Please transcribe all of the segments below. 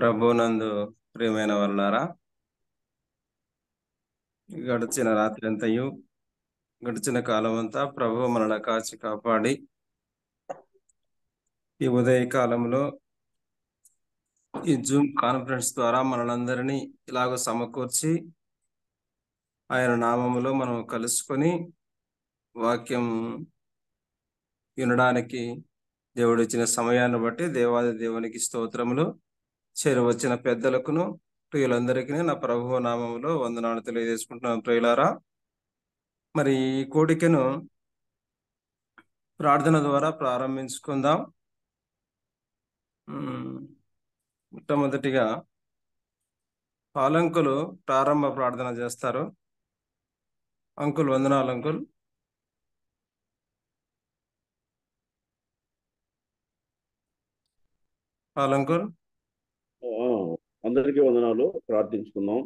ప్రభునందు ప్రియమైన వాళ్ళారా, గడిచిన రాత్రి అంతయు గడిచిన కాలం అంతా ప్రభు మనల్ని కాచి కాపాడి ఈ ఉదయ కాలంలో ఈ జూమ్ కాన్ఫరెన్స్ ద్వారా మనలందరినీ ఇలాగ సమకూర్చి ఆయన నామములో మనం కలుసుకొని వాక్యం వినడానికి దేవుడు ఇచ్చిన సమయాన్ని బట్టి దేవాది దేవునికి స్తోత్రములు. చేరువచ్చిన పెద్దలకును ప్రియులందరికీ నా ప్రభు నామములో వందనాలు తెలియజేసుకుంటున్నాను. ప్రియులారా, మరి ఈ కోడికను ప్రార్థన ద్వారా ప్రారంభించుకుందాం. మొట్టమొదటిగా పాలంకులు ప్రారంభ ప్రార్థన చేస్తారు. అంకుల్, వందనాలు అంకుల్. పాలంకుల్. అందరికీ వందనాలు. ప్రార్థించుకుందాం.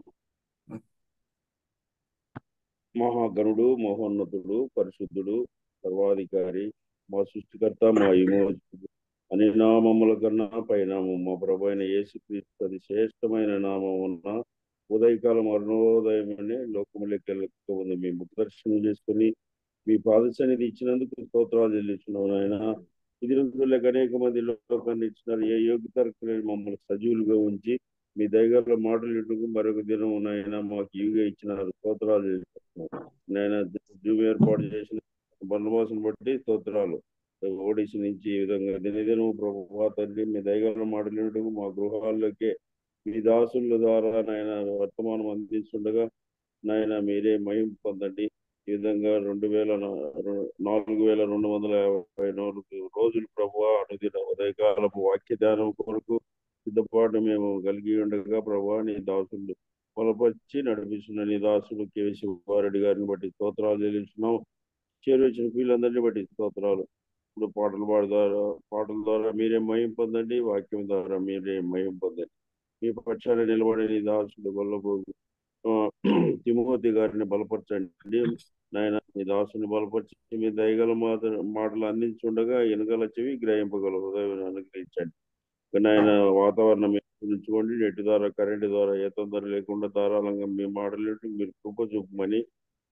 మహాగణుడు, మహోన్నతుడు, పరిశుద్ధుడు, సర్వాధికారి, మా సృష్టికర్త, మా విమోచకుడు అనే నామముల కన్నా పైనామం మా ప్రభు అయిన యేసుక్రీస్తు అది శ్రేష్టమైన నామం ఉన్న ఉదయకాలం అరుణోదయం అనే లోకములెక్క ఉంది. మేము దర్శనం చేసుకుని మీ పాద సన్నిధి ఇచ్చినందుకు స్తోత్రాలు చెల్లిస్తున్నాం. ఆయన ఇది రోజులకు అనేక మంది లోకాన్ని ఇచ్చినారు. ఏ యోగ్యత మమ్మల్ని సజీవులుగా ఉంచి మీ దయగల మాటలు ఇందుకు మరొక దినం నాయన మాకు ఇవిగా ఇచ్చినారు. స్తోత్రాలు చేస్తున్నాం. నాయన జూమ్ ఏర్పాటు చేసిన బందోబస్తును బట్టి స్తోత్రాలు. ఓడిసి నుంచి ఈ విధంగా దినదినం ప్రభు తండ్రి మీ దయగల మాటలు ఇందుకు మా గృహాల్లోకే మీ దాసుల ద్వారా నాయన వర్తమానం అందిస్తుండగా నాయన మీరే మహిమ పొందండి. ఈ విధంగా 4254 రోజులు ప్రభువా అనుదిన ఉదయకాలపు వాక్య ధ్యానం కొరకు సిద్ధపాటు మేము కలిగి ఉండగా ప్రభువా నీ దాసులు బలపరిచి నడిపిస్తున్న నీ దాసుడు కేవీ శివారెడ్డి గారిని బట్టి స్తోత్రాలు చెల్లించున్నాం. చేరువచ్చిన వీళ్ళందరినీ బట్టి స్తోత్రాలు. ఇప్పుడు పాటల ద్వారా మీరే మహిమ పొందండి. వాక్యం ద్వారా మీరే మహిమ పొందండి. మీ పక్షాన్ని నిలబడే నీ దాసుడు గొల్లబు తిమోతి గారిని బలపరచండి. నాయన మీ దాసుని బలపరిచి మీ దయగల మాటలు అందించుండగా ఎనగల చెవి గ్రహింపగల హృదయం అనుగ్రహించండి. నాయన వాతావరణం ఉంచుకోండి. నెట్ ద్వారా కరెంటు ద్వారా ఏ తొందర లేకుండా ధారాళంగా మీ మాటలు మీరు కృప చూపమని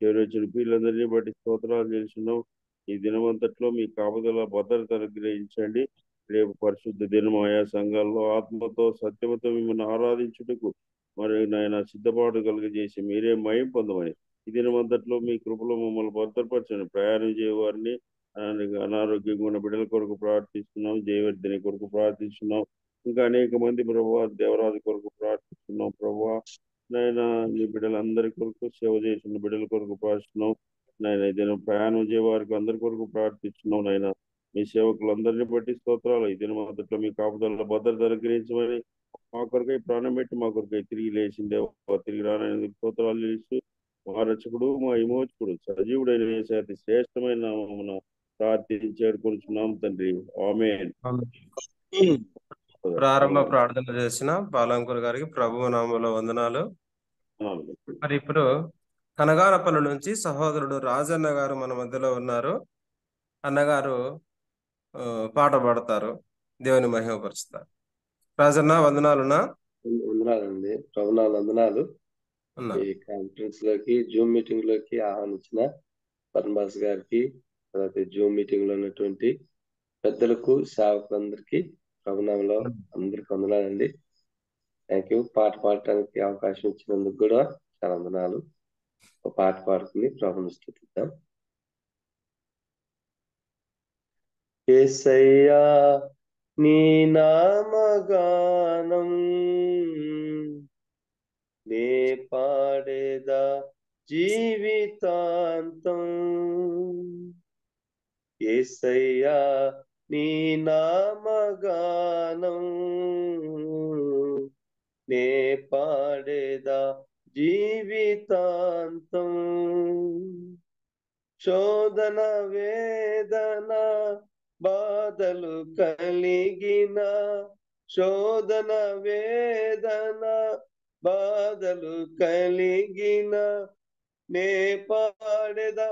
చేరొచ్చిన వీళ్ళందరినీ బట్టి స్తోత్రాలు చేస్తున్నాం. ఈ దినమంతట్లో మీ కాపుదల భద్రత అనుగ్రహించండి. రేపు పరిశుద్ధ దినం ఆయా సంఘాల్లో ఆత్మతో సత్యమతో మిమ్మల్ని ఆరాధించుటకు మరి నాయన సిద్ధపాటు కలిగజేసి మీరే మయం పొందమని ఈ దినమంతట్లో మీ కృపలో మమ్మల్ని భద్రపరచండి. ప్రయాణం చేయవారిని అనారోగ్యంగా ఉన్న బిడ్డల కొరకు ప్రార్థిస్తున్నాం. జయవర్ధిని కొరకు ప్రార్థిస్తున్నాం. ఇంకా అనేక మంది ప్రభావ దేవరాజు కొరకు ప్రార్థిస్తున్నాం. ప్రభావ నాయన మీ బిడ్డలందరి కొరకు సేవ చేసిన బిడ్డల కొరకు ప్రార్థిస్తున్నాం. నాయన ఇదేనా ప్రయాణం చేయవారికి అందరి కొరకు ప్రార్థిస్తున్నాం. నాయన మీ సేవకులందరినీ బట్టి స్తోత్రాలు. ఈ దినం మొదట్లో మీ కాపుదల భద్రత అనుగ్రహించమని మా కొరకై ప్రాణం పెట్టి మా కొరకై తిరిగి లేచిందే తిరిగి రానని స్తోత్రాలు చేస్తూ మా రక్షకుడు మా విమోచకుడు సజీవుడైన అతి శ్రేష్టమైన నామమున ప్రార్థించాడు కొనుచున్నాం తండ్రి. ఆమేన్. ప్రారంభ ప్రార్థన చేసిన పాలంకుల్ గారికి ప్రభు నామములో వందనాలు. మరి ఇప్పుడు కనగానపల్లి నుంచి సహోదరుడు రాజన్న గారు మన మధ్యలో ఉన్నారు. అన్నగారు పాట పాడతారు, దేవుని మహిమపరుస్తారు. రాజన్న వందనాలున్నా. వందనాలండి. ప్రభునాలు వందనాలు. ఈ కాన్ఫరెన్స్ లోకి జూమ్ మీటింగ్ లోకి ఆహ్వానించిన పరమాస్ గారికి, తర్వాత జూమ్ మీటింగ్ లో ఉన్నటువంటి పెద్దలకు సేవకులందరికీ ప్రభునామలో అందరికి వందనాలండి. Thank you. పాట పాడటానికి అవకాశం ఇచ్చినందుకు కూడా చాలా వందనాలు. ఒక పాట పాడుకుని ప్రభుని స్తుతిద్దాం. యేసయ్యా నీ నామగానం నే పాడేదా జీవితాంతం. యేసయ్యా నీ నామగానం నే పాడేదా జీవితాంతం. శోధన వేదన బాధలు కలిగిన, శోధన వేదన బాధలు కలిగిన నే పాడేదా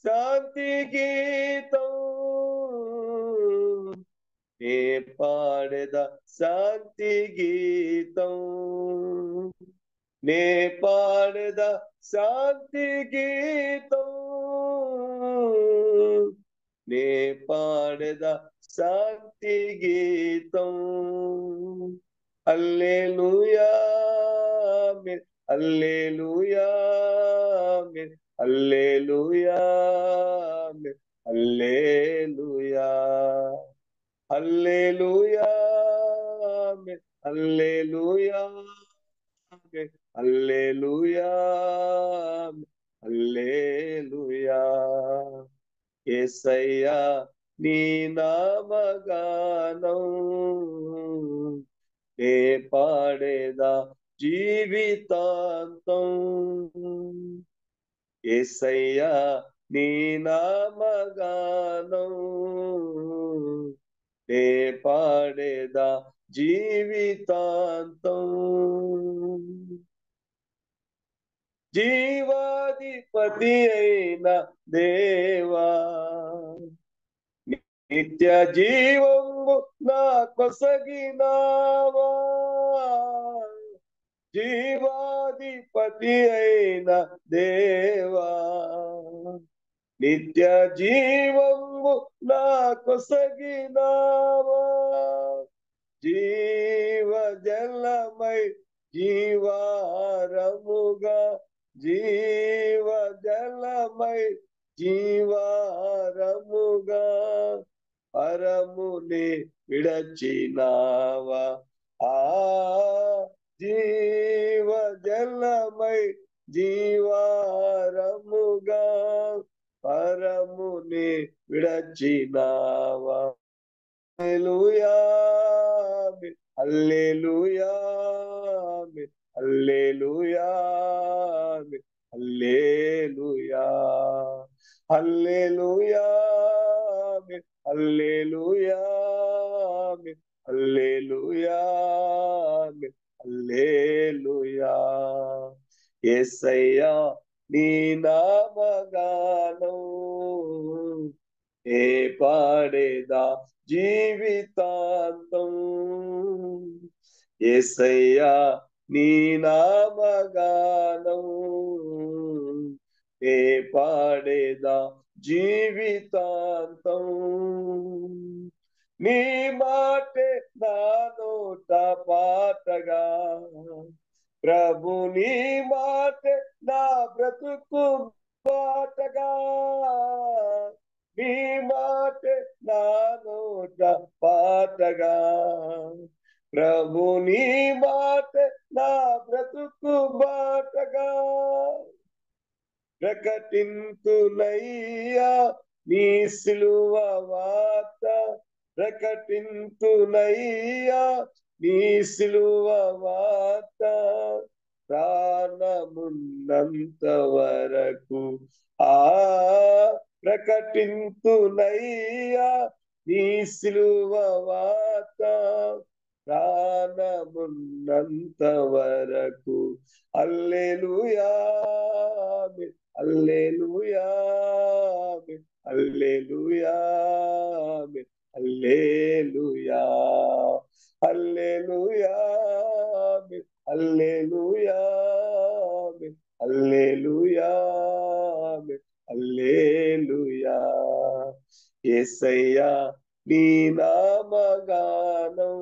శాంతి గీతం. నే పాడెద శాంతి గీతం, నే పాడెద శాంతి గీతం, నే పాడెద శాంతి గీతం. హల్లెలూయా ఆమేన్, హల్లెలూయా ఆమేన్, హల్లెలూయా ఆమేన్, హల్లెలూయా, హల్లెలూయా ఆమేన్, హల్లెలూయా ఆమేన్, హల్లెలూయా ఆమేన్, హల్లెలూయా. యేసయ్యా నీ నామగానం నే పాడేదా జీవితాంతం. యేసయ్యా నీ నామగానం నే పాడేదా జీవితాంతం. జీవాధిపతి అయిన దేవా, నిత్య జీవము నా కొసగినావా, జీవాధిపతి అయిన దేవా, నిత్య జీవము నా కొసగినావా, జీవ జలమై జీవారముగా, జీవ జలమై జీవారముగా పరముని విడచినావా, ఆ జీవ జలమై జీవారముగా పరముని విడచినావా. హల్లెలూయా ఆమేన్, హల్లెలూయా ఆమేన్, హల్లెలూయా ఆమేన్, హల్లెలూయా, హల్లెలూయా ఆమేన్, హల్లెలూయా ఆమేన్, హల్లెలూయా ఆమేన్, హల్లెలూయా. యేసయ్యా నీ నామగానం నే పాడేదా జీవితాంతం. యేసయ్యా నీ నామగానం నే పాడేదా జీవితాంతం. నీ మాటే నా నోట పాటగా, ప్రభు నీ మాటే నా బ్రతుకు బాటగా, నీ మాటే నా నోట పాటగా, ప్రభు నీ మాటే నా బ్రతుకు బాటగా. ప్రకటింతునయ్యా నీ సిలువ వార్త, ప్రకటింతునయ్యా నీ సిలువ వార్త, ప్రాణమున్నంత వరకు ఆ ప్రకటింతునయ్యా నీ సిలువ వార్త, ప్రాణమున్నంత వరకు. హల్లెలూయా ఆమేన్, హల్లెలూయా ఆమేన్, హల్లెలూయా ఆమేన్, హల్లెలూయా, హల్లెలూయా ఆమేన్, హల్లెలూయా ఆమేన్, హల్లెలూయా ఆమేన్, హల్లెలూయా. యేసయ్యా నీ నామగానం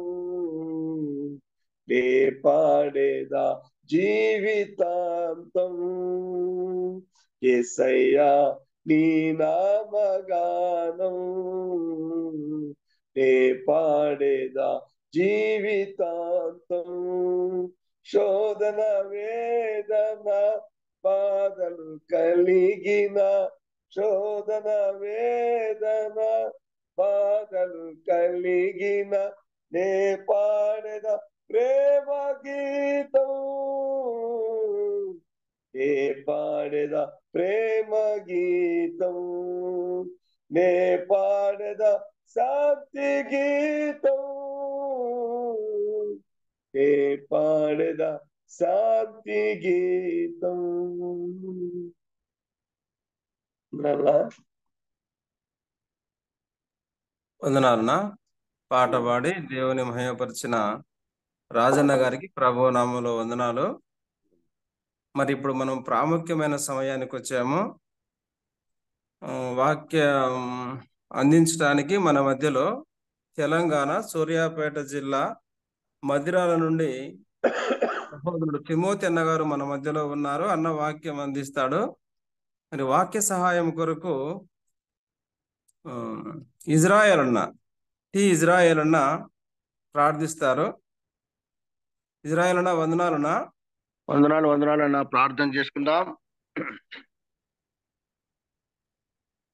నే పాడేదా జీవితాంతం. యేసయ్యా నీ నామగానం నే పాడేదా జీవితాంతం. శోధన వేదన బాధలు కలిగిన, శోధన వేదన బాధలు కలిగిన నే పాడెద ప్రేమ గీతం, నే పాడెద ప్రేమ గీతం, నే పాడెద శాంతి గీతం, నే పాడెద శాంతి గీతం. వందనాలన్నా. పాట పాడి దేవుని మహిమపరిచిన రాజన్న గారికి ప్రభు నామంలో వందనాలు. మరి ఇప్పుడు మనం ప్రాముఖ్యమైన సమయానికి వచ్చాము. వాక్యం అందించడానికి మన మధ్యలో తెలంగాణ సూర్యాపేట జిల్లా మదిరాల నుండి సహోదరుడు తిమోతి అన్న గారు మన మధ్యలో ఉన్నారు. అన్న వాక్యం అందిస్తాడు. మరి వాక్య సహాయం కొరకు ఇజ్రాయెల్ అన్న ప్రార్థిస్తారు. ఇజ్రాయెల్ అన్న వందనాలన్నా. వందనాలు అన్న. ప్రార్థన చేసుకుందాం.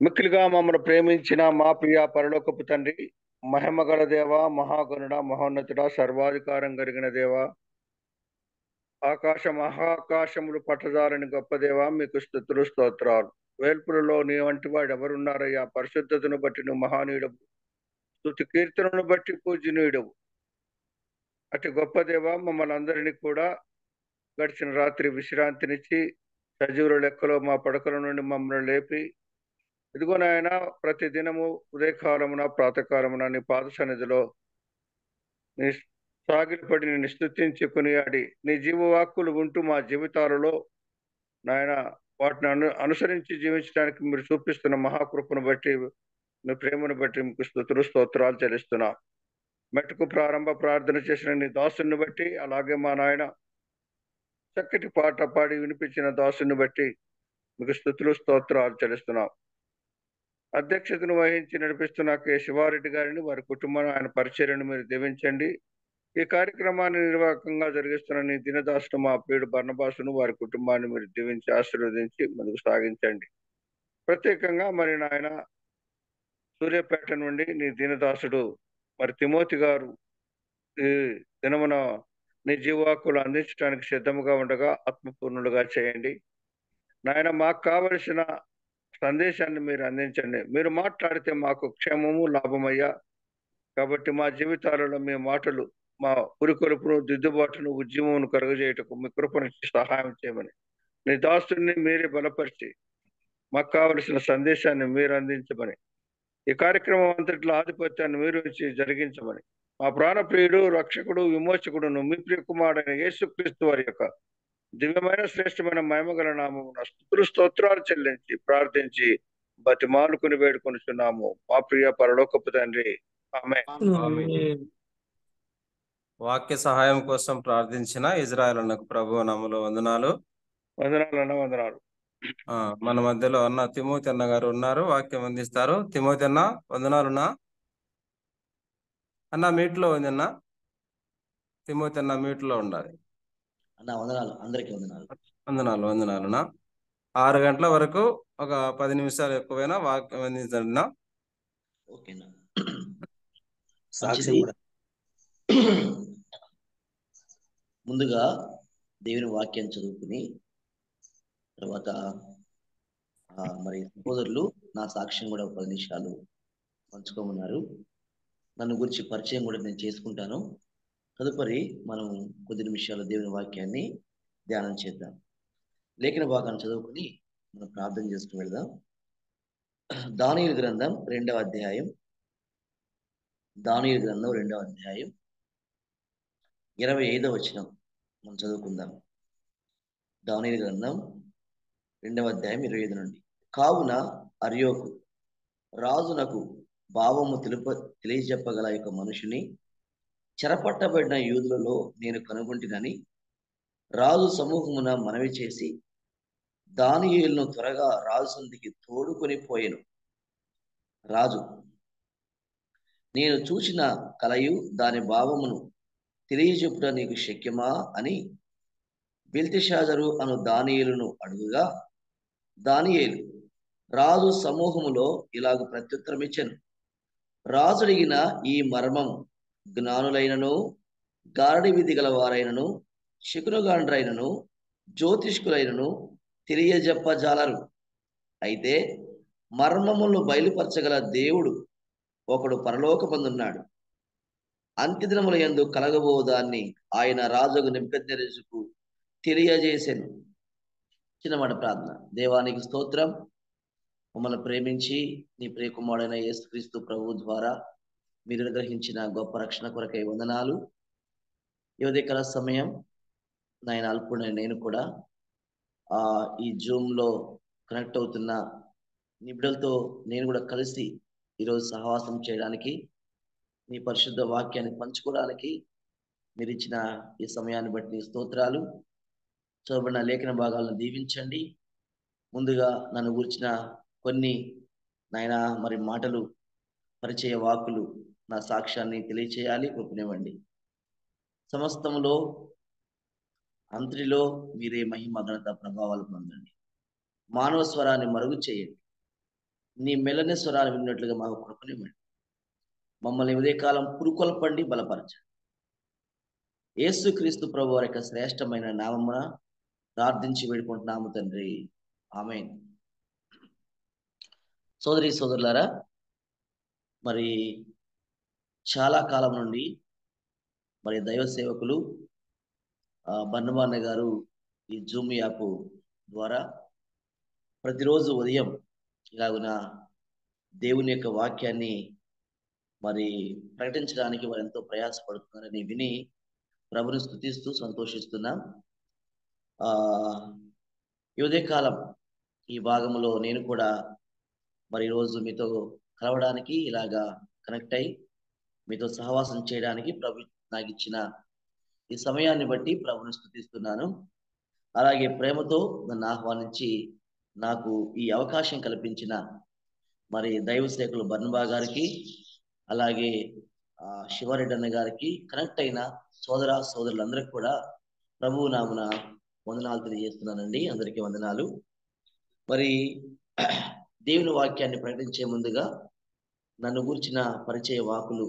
మిక్కిలిగా మమ్మల్ని ప్రేమించిన మా ప్రియ పరలోకపు తండ్రి, మహిమగల దేవ, మహాగణుడ, మహోన్నతుడ, సర్వాధికారం కలిగిన దేవ, మహాకాశములు పట్టదారని గొప్ప దేవ, మీకు స్తుతులు స్తోత్రాలు. వేల్పులలో నీ వంటి వాడు ఎవరున్నారయ్యా? పరిశుద్ధతను బట్టి నువ్వు మహానీయుడవు, స్తుతి కీర్తనను బట్టి పూజనీయుడవు. అటు గొప్ప దేవ, మమ్మల్ని అందరినీ కూడా గడిచిన రాత్రి విశ్రాంతినిచ్చి సజీవుల లెక్కలో మా పడకల నుండి మమ్మల్ని లేపి, ఇదిగో నాయన ప్రతి దినము ఉదయకాలమున ప్రాతకాలమున నీ పాద సన్నిధిలో నీ సాగిలపడి నేను స్తుతించి కొనియాడి నీ జీవవాక్కులు ఉంటూ మా జీవితాలలో నాయన వాటిని అనుసరించి జీవించడానికి మీరు చూపిస్తున్న మహాకృపను బట్టి, మీ ప్రేమను బట్టి మీకు స్తుతులు స్తోత్రాలు చెల్లిస్తున్నా. మెట్టుకు ప్రారంభ ప్రార్థన చేసిన నీ దాసుని బట్టి, అలాగే మా నాయన చక్కటి పాట పాడి వినిపించిన దాసుని బట్టి మీకు స్తుతులు స్తోత్రాలు చెల్లిస్తున్నాం. అధ్యక్షతను వహించి నడిపిస్తున్న కె శివారెడ్డి గారిని, వారి కుటుంబాన్ని, ఆయన పరిచర్యను మీరు దీవించండి. ఈ కార్యక్రమాన్ని నిర్వాహకంగా జరిగిస్తున్న నీ దినదాసును మా ప్రియుడు బర్నబాసును, వారి కుటుంబాన్ని మీరు దీవించి ఆశీర్వదించి ముందుకు సాగించండి. ప్రత్యేకంగా మరి నాయన సూర్యాపేట నుండి నీ దినదాసుడు మరి తిమోతి గారు ఈ దినమున నీ జీవాకులు అందించడానికి సిద్ధముగా ఉండగా ఆత్మపూర్ణులుగా చేయండి. నాయన మాకు కావలసిన సందేశాన్ని మీరు అందించండి. మీరు మాట్లాడితే మాకు క్షేమము లాభమయ్యా. కాబట్టి మా జీవితాలలో మీ మాటలు మా ఉరికొలుపును, దిద్దుబాటును, ఉద్యమమును కలుగజేయటకు మీ కృపనిచ్చి సహాయం చేయమని నీ దాసుని మీరే బలపరిచి మాకు కావలసిన సందేశాన్ని మీరు అందించమని, ఈ కార్యక్రమం అంతట్లో ఆధిపత్యాన్ని మీరు జరిగించమని మా ప్రాణప్రియుడు, రక్షకుడు, విమోచకుడును మీ ప్రియ కుమారుడైన యేసుక్రీస్తు వారి యొక్క దివ్యమైన శ్రేష్టమైన మహిమగల నామమున స్తుతులు స్తోత్రాలు చెల్లించి ప్రార్థించి బతిమాలుకుని వేడుకొనిచున్నాము మా ప్రియ పరలోకపు తండ్రి. ఆమేన్. వాక్య సహాయం కోసం ప్రార్థించిన ఇజ్రాయెల్ అన్నకు ప్రభు నామములో వందనాలు. వందనాలు. మన మధ్యలో అన్న తిమోతి అన్న గారు ఉన్నారు, వాక్యం అందిస్తారు. తిమోతి అన్న వందనాలున్నా. అన్న మీట్లో ఉంది అన్న. తిమోతి అన్న మీట్లో ఉండాలి అన్న. వందనాలు అందరికీ వందనాలున్నా. 6 గంటల వరకు ఒక 10 నిమిషాలు ఎక్కువైనా వాక్యం అందించండి. ఓకేనా? ముందుగా దేవుని వాక్యం చదువుకుని తర్వాత మరి సహోదరులు నా సాక్ష్యం కూడా 10 నిమిషాలు పంచుకోమన్నారు. నన్ను గురించి పరిచయం కూడా నేను చేసుకుంటాను. తదుపరి మనం కొద్ది నిమిషాలు దేవుని వాక్యాన్ని ధ్యానం చేద్దాం. లేఖన భాగాన్ని చదువుకుని మనం ప్రార్థన చేసుకుని వెళ్దాం. దానియేలు గ్రంథం 2వ అధ్యాయం 25వ వచనం మనం చదువుకుందాం. దానియేలు గ్రంథం 2వ అధ్యాయం 25 నుండి. కావున అర్యోకు రాజునకు భావము తెలియజెప్పగల యొక్క మనుషుని చెరపట్టబడిన యూదులలో నేను కనుగొంటినని రాజు సమూహమున మనవి చేసి దానియేలును త్వరగా రాజు సొంతికి తోడుకొని పోయెను. రాజు, నేను చూసిన కలయు దాని భావమును తెలియజెప్పుట నీకు శక్యమా అని బెల్తెషాజరు అను దానియేలును అడుగుగా, దానియేలు రాజు సమూహములో ఇలాగ ప్రత్యుత్తరం ఇచ్చెను. రాజు అడిగిన ఈ మర్మం జ్ఞానులైనను, గారడి విధి గల వారైనను, శకునగాండ్రైనను, జ్యోతిష్కులైనను తెలియజెప్పజాలరు. అయితే మర్మములను బయలుపరచగల దేవుడు ఒకడు పరలోకమందున్నాడు. అంత్యదినముల యందు కలగబోదాన్ని ఆయన రాజుకు నెబుకద్నెజరుకు తెలియజేసెను. చిన్నమాట ప్రార్థన. దేవానికి స్తోత్రం. మమ్మల్ని ప్రేమించి నీ ప్రియకుమారుడైన యేసుక్రీస్తు ప్రభు ద్వారా మీరు అనుగ్రహించిన గొప్ప రక్షణ కొరకై వందనాలు. ఈ ఉదయకాల సమయం నాయన అల్పుడైన నేను కూడా ఈ జూమ్లో కనెక్ట్ అవుతున్న నీ బిడ్డలతో నేను కూడా కలిసి ఈరోజు సహవాసం చేయడానికి, నీ పరిశుద్ధ వాక్యాన్ని పంచుకోవడానికి మీరు ఇచ్చిన ఈ సమయాన్ని బట్టి స్తోత్రాలు. చదవబడిన లేఖన భాగాలను దీవించండి. ముందుగా నన్ను గురించిన కొన్ని నాయన మరి మాటలు, పరిచయ వాక్కులు నా సాక్ష్యాన్ని తెలియచేయాలి, కృపనివ్వండి. సమస్తంలో అంతటిలో మీరే మహిమ ఘనత ప్రభావాలు పొందండి. మానవ స్వరాన్ని మరుగు చేయండి. నీ మెల్లని స్వరాన్ని విన్నట్లుగా మాకు కృపనివ్వండి. మమ్మల్ని ఉదయకాలం పురుకొల్పండి, బలపరచండి. యేసుక్రీస్తు ప్రభు వారి యొక్క శ్రేష్టమైన నామమున ప్రార్థించి వేడుకుంటున్నాము తండ్రి, ఆమేన్. సోదరి సోదరులారా, మరి చాలా కాలం నుండి మరి దైవ సేవకులు బర్నబాన్న గారు ఈ జూమ్ యాప్ ద్వారా ప్రతిరోజు ఉదయం ఇలాగున దేవుని యొక్క వాక్యాన్ని మరి ప్రకటించడానికి వారు ఎంతో ప్రయాసపడుతున్నారని విని ప్రభుని స్తుతిస్తూ సంతోషిస్తున్నాం. ఈ ఉదయకాలం ఈ భాగంలో నేను కూడా మరి ఈరోజు మీతో కలవడానికి, ఇలాగా కనెక్ట్ అయి మీతో సహవాసం చేయడానికి ప్రభు నాకు ఇచ్చిన ఈ సమయాన్ని బట్టి ప్రభుని స్తుతిస్తున్నాను. అలాగే ప్రేమతో నన్ను ఆహ్వానించి నాకు ఈ అవకాశం కల్పించిన మరి దైవ సేవకులు బర్నబా గారికి, అలాగే శివారెడ్డి అన్న గారికి, కనెక్ట్ అయిన సోదర సోదరులందరికీ కూడా ప్రభువు నామున వందనాలు తెలియజేస్తున్నానండి. అందరికీ వందనాలు. మరి దేవుని వాక్యాన్ని ప్రకటించే ముందుగా నన్ను గూర్చిన పరిచయ వాకులు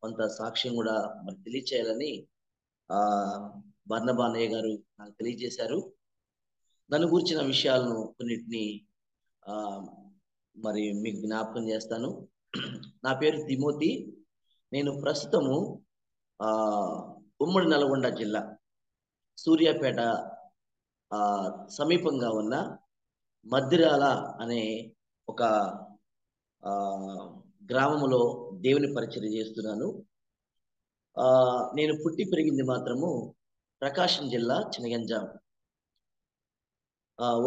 కొంత సాక్ష్యం కూడా మరి తెలియచేయాలని బర్నబా అన్నయ్య గారు నాకు తెలియజేశారు. నన్ను గూర్చిన విషయాలను కొన్నిటిని మరి మీకు జ్ఞాపకం చేస్తాను. నా పేరు తిమోతి. నేను ప్రస్తుతము ఉమ్మడి నల్గొండ జిల్లా సూర్యాపేట సమీపంగా ఉన్న మద్దిరాల అనే ఒక గ్రామంలో దేవుని పరిచర్య చేస్తున్నాను. నేను పుట్టి పెరిగింది మాత్రము ప్రకాశం జిల్లా చినగంజాం.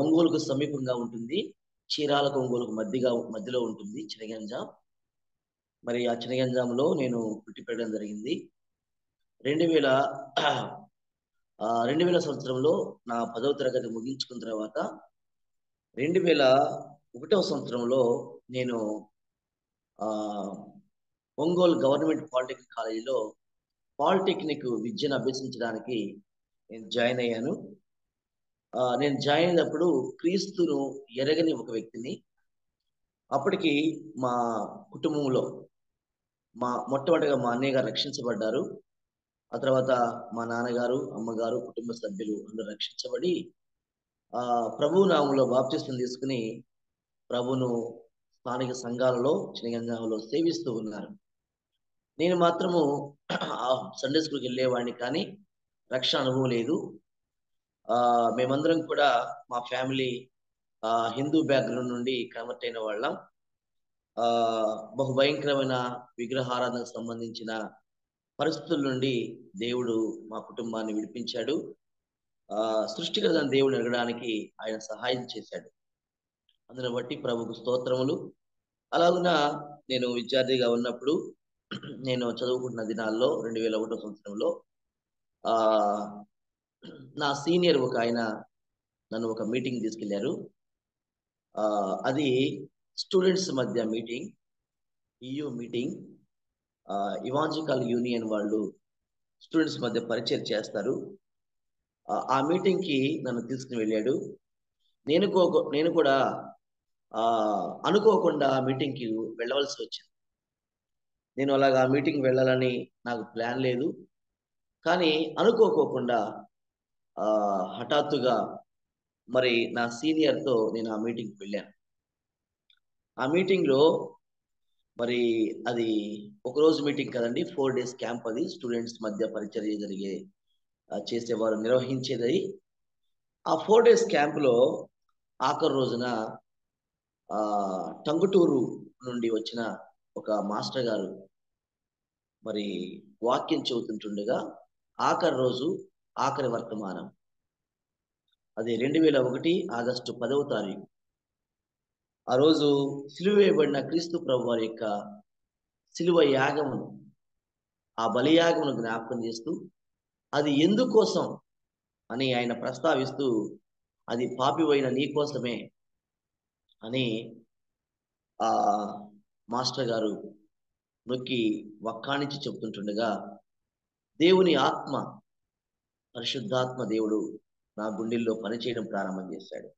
ఒంగోలుకు సమీపంగా ఉంటుంది, చీరాలకు ఒంగోలుకు మధ్యలో ఉంటుంది చినగంజాం. మరి ఆ చినగంజాంలో నేను పుట్టి పెరగడం జరిగింది. 2000 సంవత్సరంలో నా 10వ తరగతి ముగించుకున్న తర్వాత 2001వ సంవత్సరంలో నేను ఒంగోలు గవర్నమెంట్ పాలిటెక్నిక్ కాలేజీలో పాలిటెక్నిక్ విద్యను అభ్యసించడానికి నేను జాయిన్ అయ్యాను. నేను జాయిన్ అయినప్పుడు క్రీస్తును ఎరగని ఒక వ్యక్తిని. అప్పటికి మా కుటుంబంలో మొట్టమొదటిగా మా అన్నయ్య గారు రక్షించబడ్డారు. ఆ తర్వాత మా నాన్నగారు, అమ్మగారు, కుటుంబ సభ్యులు అందరూ రక్షించబడి ప్రభువు నామంలో బాప్తిస్మం తీసుకుని ప్రభువును స్థానిక సంఘాలలో చినగంజాంలో సేవిస్తూ ఉన్నారు. నేను మాత్రము సండే స్కూల్కి వెళ్ళేవాడిని, కానీ రక్షణ అనుభవం లేదు. మేమందరం కూడా మా ఫ్యామిలీ హిందూ బ్యాక్గ్రౌండ్ నుండి కన్వర్ట్ అయిన వాళ్ళం. బహు భయంకరమైన విగ్రహారాధనకు సంబంధించిన పరిస్థితుల నుండి దేవుడు మా కుటుంబాన్ని విడిపించాడు. సృష్టికర్త దేవుడు ఎరగడానికి ఆయన సహాయం చేశాడు. అందుని బట్టి ప్రభుకు స్తోత్రములు. అలాగున నేను విద్యార్థిగా ఉన్నప్పుడు, నేను చదువుకుంటున్న దినాల్లో 2001వ సంవత్సరంలో నా సీనియర్ ఒక ఆయన నన్ను ఒక మీటింగ్ తీసుకెళ్లారు. అది స్టూడెంట్స్ మధ్య meeting, EU meeting. Evangelical union వాళ్ళు స్టూడెంట్స్ మధ్య పరిచయం చేస్తారు. ఆ మీటింగ్కి నన్ను తీసుకుని వెళ్ళాడు. నేను కూడా అనుకోకుండా ఆ మీటింగ్కి వెళ్ళవలసి వచ్చింది. నేను అలాగా ఆ మీటింగ్ వెళ్ళాలని నాకు ప్లాన్ లేదు, కానీ అనుకోకుండా హఠాత్తుగా మరి నా సీనియర్తో నేను ఆ మీటింగ్కి వెళ్ళాను. ఆ మీటింగ్లో మరి అది ఒకరోజు మీటింగ్ కదండి, 4 days క్యాంప్. అది స్టూడెంట్స్ మధ్య పరిచర్య చేసేవారు నిర్వహించేది. ఆ 4 days క్యాంప్లో ఆఖరి రోజున టంగుటూరు నుండి వచ్చిన ఒక మాస్టర్ గారు మరి వాక్యం చెబుతుంటుండగా ఆఖరి రోజు ఆఖరి వర్తమానం, అది 2001 ఆగస్టు 10వ తారీఖు. ఆ రోజు సిలువ వేయబడిన క్రీస్తు ప్రభు వారి యొక్క సిలువ యాగమును, ఆ బలియాగమును జ్ఞాపకం చేస్తూ అది ఎందుకోసం అని ఆయన ప్రస్తావిస్తూ, అది పాపివైన నీ కోసమే అని ఆ మాస్టర్ గారు నొక్కి వక్కాణించి చెప్తుంటుండగా, దేవుని ఆత్మ, పరిశుద్ధాత్మ దేవుడు నా గుండెల్లో పనిచేయడం ప్రారంభం చేశాడు.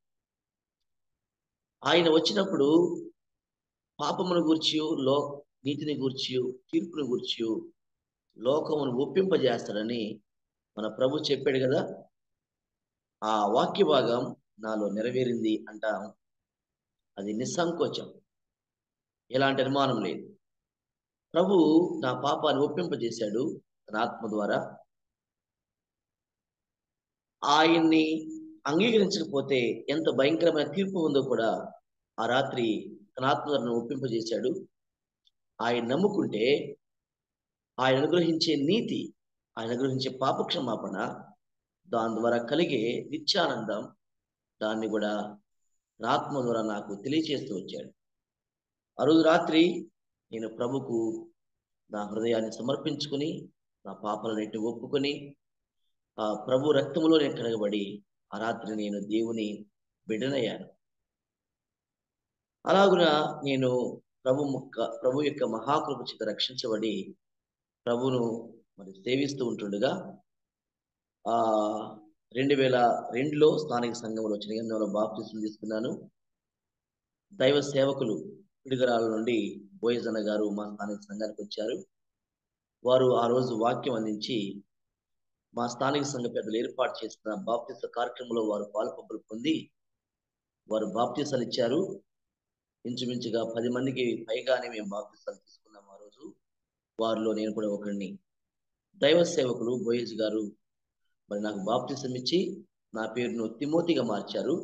ఆయన వచ్చినప్పుడు పాపమును గూర్చి, నీతిని గూర్చి, తీర్పును గూర్చి లోకమును ఒప్పింపజేస్తాడని మన ప్రభు చెప్పాడు కదా. ఆ వాక్య భాగం నాలో నెరవేరింది అంటాం. అది నిస్సంకోచం, ఎలాంటి అనుమానం లేదు. ప్రభు నా పాపాన్ని ఒప్పింపజేశాడు తన ఆత్మ ద్వారా. ఆయన్ని అంగీకరించకపోతే ఎంత భయంకరమైన తీర్పు ఉందో కూడా ఆ రాత్రి తన ఆత్మ ద్వారా ఒప్పింపజేశాడు. ఆయన నమ్ముకుంటే ఆయన అనుగ్రహించే నీతి, ఆయన అనుగ్రహించే పాపక్షమాపణ, దాని ద్వారా కలిగే నిత్యానందం, దాన్ని కూడా నా ఆత్మ ద్వారా నాకు తెలియజేస్తూ వచ్చాడు. ఆ రోజు రాత్రి నేను ప్రభుకు నా హృదయాన్ని సమర్పించుకుని, నా పాపాలన్నిటిని ఒప్పుకొని, ఆ ప్రభు రక్తములో నేను కడగబడి ఆ రాత్రి నేను దేవుని బిడ్డనయ్యాను. అలాగున నేను ప్రభు యొక్క మహాకృప చేత రక్షించబడి ప్రభును మరి సేవిస్తూ ఉంటుండగా 2002లో స్థానిక సంఘంలో చిన్నగంధంలో బాప్తిసం తీసుకున్నాను. దైవ సేవకులు పిడుగరాల నుండి బోయజన్న గారు మా స్థానిక సంఘానికి వచ్చారు. వారు ఆ రోజు వాక్యం అందించి మా స్థానిక సంఘ పెద్దలు ఏర్పాటు చేసిన బాప్తిస కార్యక్రమంలో వారు పాలుపంపులు పొంది వారు బాప్తిసాలు ఇచ్చారు. ఇంచుమించుగా 10 మందికి పైగానే మేము బాప్తిసాలు తీసుకున్నాం ఆ రోజు. వారిలో నేను కూడా ఒకరిని. దైవ సేవకులు బోయేజ్ గారు మరి నాకు బాప్తిసం ఇచ్చి నా పేరును తిమోతిగా మార్చారు.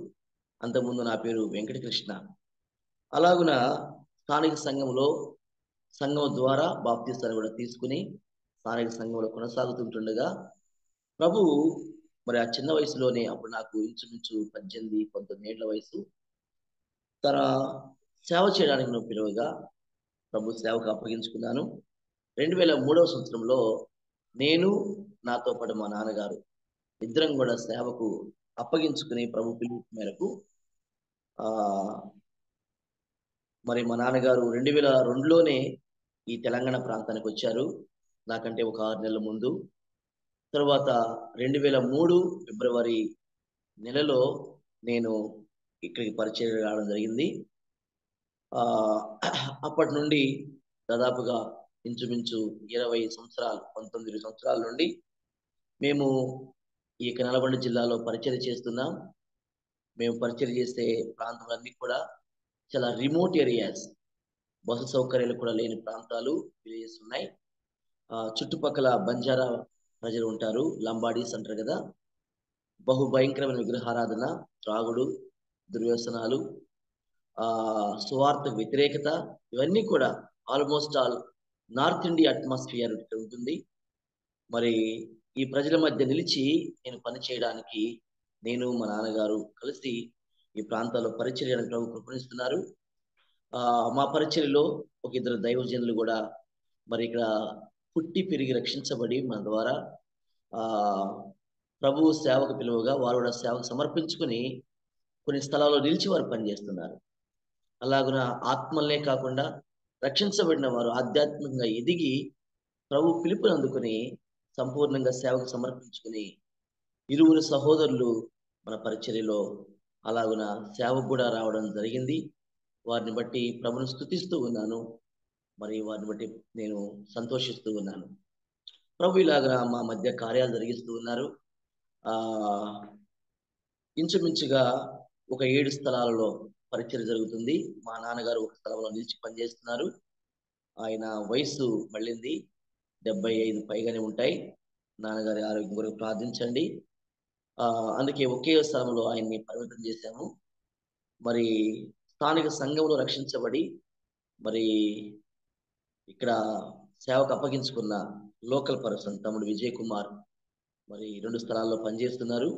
అంతకుముందు నా పేరు వెంకటకృష్ణ. అలాగున స్థానిక సంఘం ద్వారా బాప్తిసాలు కూడా తీసుకుని స్థానిక సంఘంలో కొనసాగుతుంటుండగా ప్రభువు మరి ఆ చిన్న వయసులోనే, అప్పుడు నాకు ఇంచుమించు 18-19 ఏళ్ల వయసు, తన సేవ చేయడానికి నువ్వు పిలువగా ప్రభు సేవకు అప్పగించుకున్నాను. 2003వ సంవత్సరంలో నేను, నాతో పాటు మా నాన్నగారు ఇద్దరం కూడా సేవకు అప్పగించుకుని ప్రభు పిలుపు మేరకు మరి మా నాన్నగారు 2002లోనే ఈ తెలంగాణ ప్రాంతానికి వచ్చారు, నాకంటే ఒక 6 నెలల ముందు. తర్వాత 2003 ఫిబ్రవరి నెలలో నేను ఇక్కడికి పరిచయం రావడం జరిగింది. అప్పటి నుండి దాదాపుగా ఇంచుమించు 19 సంవత్సరాల నుండి మేము ఈ నల్గొండ జిల్లాలో పరిచయం చేస్తున్నాం. మేము పరిచయం చేసే ప్రాంతాలన్నీ కూడా చాలా రిమోట్ ఏరియాస్, బస్సు సౌకర్యాలు కూడా లేని ప్రాంతాలు, విలేజెస్ ఉన్నాయి. చుట్టుపక్కల బంజారా ప్రజలు ఉంటారు, లంబాడీస్ అంటారు కదా. బహుభయంకరమైన విగ్రహారాధన, త్రాగుడు, దుర్వ్యసనాలు, సువార్త వ్యతిరేకత, ఇవన్నీ కూడా almost all north India atmosphere ఉంటుంది. మరి ఈ ప్రజల మధ్య నిలిచి నేను పని చేయడానికి నేను మా నాన్నగారు కలిసి ఈ ప్రాంతాల్లో పరిచర్యను ప్రభు కృపణిస్తున్నారు. మా పరిచర్యలో ఒక 2 దైవజనులు కూడా మరి ఇక్కడ పుట్టి పెరిగి రక్షించబడి మన ద్వారా ప్రభువు సేవకు పిలువగా వారు కూడా సేవకు సమర్పించుకుని కొన్ని స్థలాల్లో నిలిచి వారు పనిచేస్తున్నారు. అలాగున ఆత్మలనే కాకుండా రక్షించబడిన వారు ఆధ్యాత్మికంగా ఎదిగి ప్రభు పిలుపుని అందుకుని సంపూర్ణంగా సేవకు సమర్పించుకుని ఇరువురు సహోదరులు మన పరిచర్యలో అలాగున సేవకు కూడా రావడం జరిగింది. వారిని బట్టి ప్రభుని స్తుతిస్తూ ఉన్నాను, మరి వారిని బట్టి నేను సంతోషిస్తూ ఉన్నాను. ప్రభు ఇలాగా మా మధ్య కార్యాలు జరిగిస్తూ ఉన్నారు. ఇంచుమించుగా ఒక 7 స్థలాలలో పరిచర్య జరుగుతుంది. మా నాన్నగారు ఒక స్థలంలో నిలిచి పనిచేస్తున్నారు. ఆయన వయసు మళ్ళింది, 75 పైగానే ఉంటాయి. నాన్నగారి ఆరోగ్యం కొరకు ప్రార్థించండి. అందుకే ఒకే స్థలంలో ఆయన్ని పరిమితం చేశాము. మరి స్థానిక సంఘంలో రక్షించబడి మరి ఇక్కడ సేవకు అప్పగించుకున్న లోకల్ పర్సన్ తమ్ముడు విజయ్ కుమార్ మరి 2 స్థలాల్లో పనిచేస్తున్నారు.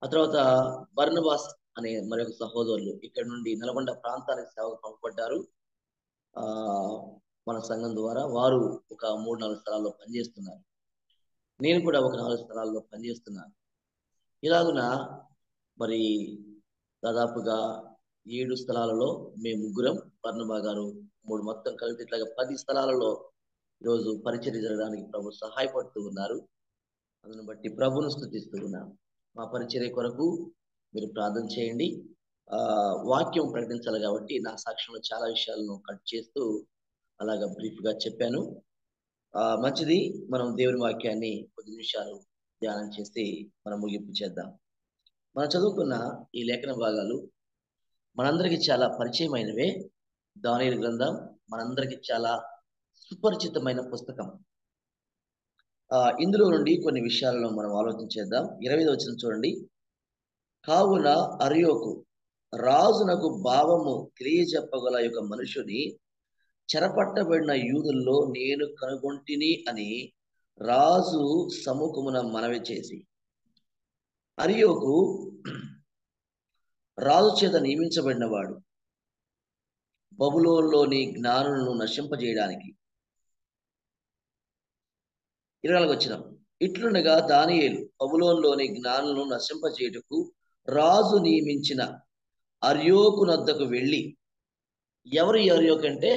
ఆ తర్వాత బర్నబాస్ అనే మరొక సహోదరులు ఇక్కడ నుండి నల్గొండ ప్రాంతానికి సేవకు పంపబడ్డారు. మన సంఘం ద్వారా వారు ఒక 3-4 స్థలాల్లో పనిచేస్తున్నారు. నేను కూడా ఒక 4 స్థలాల్లో పనిచేస్తున్నాను. ఇలాగున మరి దాదాపుగా 7 స్థలాలలో మేము ముగ్గురం, బర్నబా గారు 3, మొత్తం కలిపి ఇట్లాగా 10 స్థలాలలో ఈరోజు పరిచర్య జరగడానికి ప్రభు సహాయపడుతూ ఉన్నారు. అందును బట్టి ప్రభును స్తుతిస్తూ ఉన్నాను. మా పరిచర్య కొరకు మీరు ప్రార్థన చేయండి. వాక్యం ప్రకటించాలి కాబట్టి నా సాక్ష్యంలో చాలా విషయాలను కట్ చేస్తూ అలాగా బ్రీఫ్ గా చెప్పాను. మంచిది, మనం దేవుని వాక్యాన్ని కొద్ది నిమిషాలు ధ్యానం చేసి మనం ముగింపు చేద్దాం. మనం చదువుకున్న ఈ లేఖన భాగాలు మనందరికీ చాలా పరిచయమైనవే. దానియేలు గ్రంథం మనందరికీ చాలా సుపరిచితమైన పుస్తకం. ఇందులో నుండి కొన్ని విషయాలను మనం ఆలోచించేద్దాం. 20వ వచనం చూడండి. కావున అర్యోకు రాజునకు భావము తెలియజెప్పగల యొక్క మనుషుని చెరపట్టబడిన యూదుల్లో నేను కనుగొంటిని అని రాజు సముఖమున మనవి చేసి, అర్యోకు రాజు చేత నియమించబడిన వాడు బబులోనులోని జ్ఞానులను నశింపజేయడానికి. 24వ వచనం. ఇట్లుండగా దానియేలు బబులోనులోని జ్ఞానులను నశింపజేయుటకు రాజు నియమించిన అర్యోకు నద్దకు వెళ్ళి, ఎవరు అర్యోకు అంటే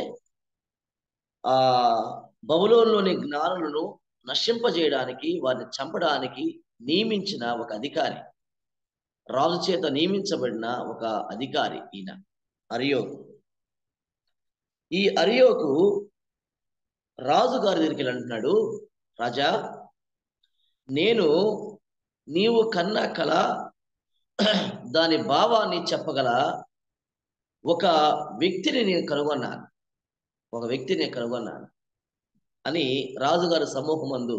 బబులోనులోని జ్ఞానులను నశింపజేయడానికి, వారిని చంపడానికి నియమించిన ఒక అధికారి, రాజు చేత నియమించబడిన ఒక అధికారి ఈయన అర్యోకు. ఈ అర్యోకు రాజు గారి దగ్గరికి వెళ్ళి అంటున్నాడు, రాజా, నీవు కన్న కల దాని భావాన్ని చెప్పగల ఒక వ్యక్తిని నేను కనుగొన్నాను అని రాజుగారి సమూహం మందు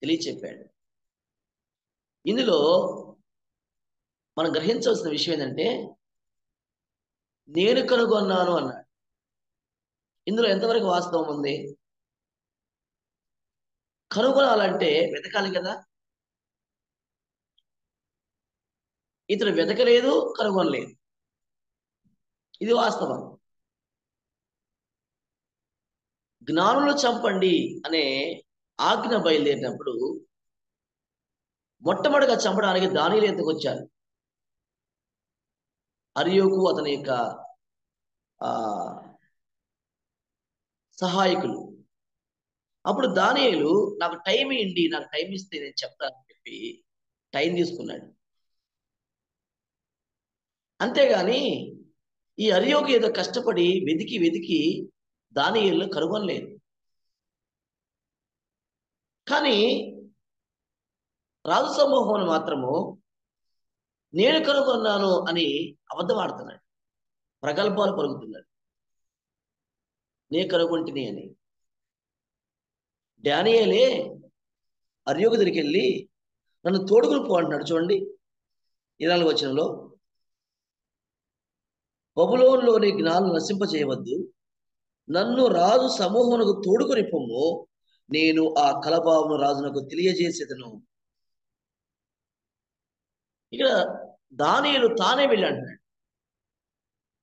తెలియచెప్పాడు. ఇందులో మనం గ్రహించవలసిన విషయం ఏంటంటే, నేను కనుగొన్నాను అన్నాడు. ఇందులో ఎంతవరకు వాస్తవం ఉంది? కనుగొనాలంటే వెతకాలి కదా. ఇతను వెతకలేదు, కనుగొనలేదు. ఇది వాస్తవం. జ్ఞానులు చంపండి అనే ఆజ్ఞ బయలుదేరినప్పుడు మొట్టమొదటిగా చంపడానికి దానియేలు ఎందుకు వచ్చారు? అర్యోకు అతని యొక్క సహాయకులు. అప్పుడు దానియేలు నాకు టైం ఇవ్వండి, నాకు టైం ఇస్తే నేను చెప్తానని చెప్పి టైం తీసుకున్నాడు. అంతేగాని ఈ అర్యోకు ఏదో కష్టపడి వెతికి దానియేలును కనుగొనలేదు. కానీ రాజు సమూహం మాత్రము నేను కనుగొన్నాను అని అబద్ధం ఆడుతున్నాడు, ప్రగల్భాలు పలుకుతున్నాడు. నేను కనుగొంటిని అని. దానియేలే అర్యోకు దగ్గరికి వెళ్ళి నన్ను తోడుకుని పో అంటున్నాడు. చూడండి 24వ వచనంలో, బబులోనులోని జ్ఞానులను నశింపచేయవద్దు, నన్ను రాజు సమూహమునకు తోడుకొని పొమ్ము, నేను ఆ కలభావమును రాజునకు తెలియజేసేదను. ఇక్కడ దానియేలు తానే వెళ్ళి అంటున్నాడు,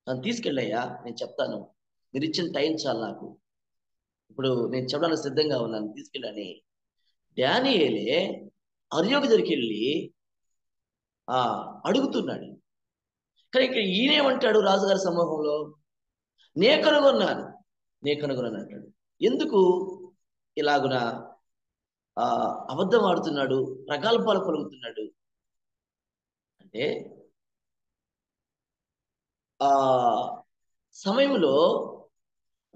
నన్ను తీసుకెళ్ళయ్యా, నేను చెప్తాను, మీరు ఇచ్చిన టైం చాలు, నాకు ఇప్పుడు నేను చెప్పడానికి సిద్ధంగా ఉన్నాను, తీసుకెళ్ళని దానియేలే అర్యోకు దగ్గరికి వెళ్ళి అడుగుతున్నాడు. కానీ ఇక్కడ ఈయనేమంటాడు రాజుగారి సమూహంలో, నే కనుగొన్నాను అంటాడు. ఎందుకు ఇలాగున అబద్ధం ఆడుతున్నాడు, ప్రగల్భాలు పలుకుతున్నాడు అంటే, సమయంలో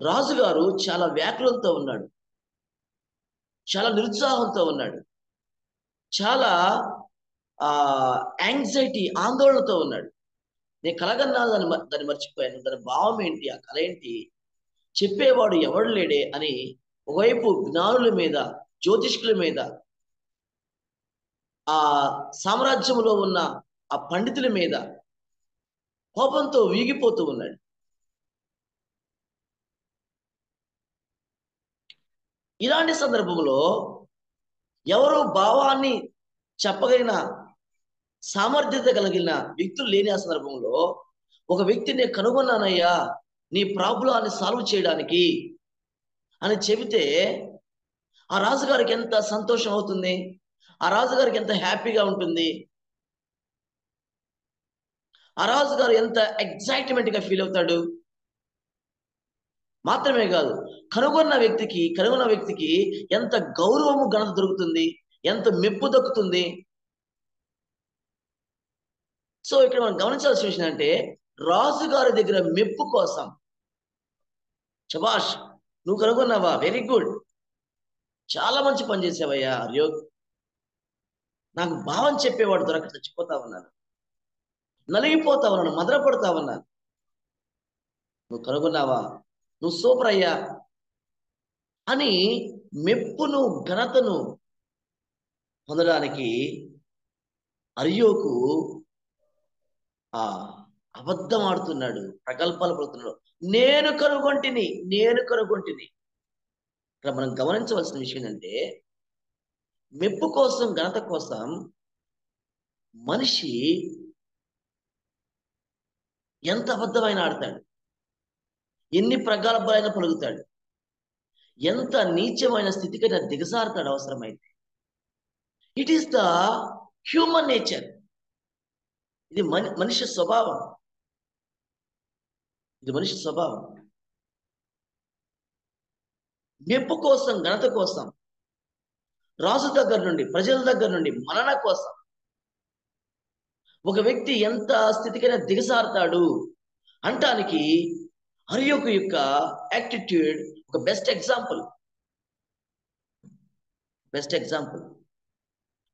రాజుగారు చాలా వ్యాకులంతో ఉన్నాడు, చాలా నిరుత్సాహంతో ఉన్నాడు, చాలా యాంగ్జైటీ, ఆందోళనతో ఉన్నాడు. నేను కలగన్నాను, దాన్ని మర్చిపోయాను, దాని భావం ఏంటి, ఆ కళ ఏంటి, చెప్పేవాడు ఎవడు లేడే అని ఒకవైపు జ్ఞానుల మీద, జ్యోతిష్కుల మీద, ఆ సామ్రాజ్యంలో ఉన్న ఆ పండితుల మీద కోపంతో వీగిపోతూ ఉన్నాడు. ఇలాంటి సందర్భంలో ఎవరు భావాన్ని చెప్పగలిగిన సామర్థ్యత కలిగిన వ్యక్తులు లేని ఆ సందర్భంలో ఒక వ్యక్తిని కనుగొన్నానయ్యా నీ ప్రాబ్లాన్ని సాల్వ్ చేయడానికి అని చెబితే ఆ రాజుగారికి ఎంత సంతోషం అవుతుంది, ఆ రాజుగారికి ఎంత హ్యాపీగా ఉంటుంది, ఆ రాజుగారు ఎంత ఎగ్జైట్మెంట్ గా ఫీల్ అవుతాడు. మాత్రమే కాదు, కనుగొన్న వ్యక్తికి ఎంత గౌరవము ఘనత దొరుకుతుంది, ఎంత మెప్పు దక్కుతుంది. సో ఇక్కడ మనం గమనించాల్సిన విషయం అంటే, రాజుగారి దగ్గర మెప్పు కోసం, శభాష్ నువ్వు కనుగొన్నావా, వెరీ గుడ్, చాలా మంచి పని చేసావయ్యా అర్యో, నాకు భావం చెప్పేవాడు దొరక చచ్చిపోతా ఉన్నాను, నలిగిపోతా ఉన్నాను, మదనపడతా ఉన్నాను, నువ్వు కనుగొన్నావా, నువ్వు సూపర్ అయ్యా అని మెప్పును ఘనతను పొందడానికి అర్యోకు ఆ అబద్ధం ఆడుతున్నాడు, ప్రగల్భాలు పడుతున్నాడు. నేను కనుగొంటిని. ఇక్కడ మనం గమనించవలసిన విషయం ఏంటంటే, మెప్పు కోసం, ఘనత కోసం మనిషి ఎంత అబద్ధమైన ఆడతాడు, ఎన్ని ప్రగల్భాలైనా పలుకుతాడు, ఎంత నీచమైన స్థితికైనా దిగజారుతాడు అవసరమైతే. It is the human nature. ఇది మనిషి స్వభావం. మెప్పు కోసం, ఘనత కోసం, రాజు దగ్గర నుండి, ప్రజల దగ్గర నుండి మరణ కోసం ఒక వ్యక్తి ఎంత స్థితికైనా దిగజారుతాడు అంటానికి అర్యోకు యొక్క యాటిట్యూడ్ ఒక బెస్ట్ ఎగ్జాంపుల్.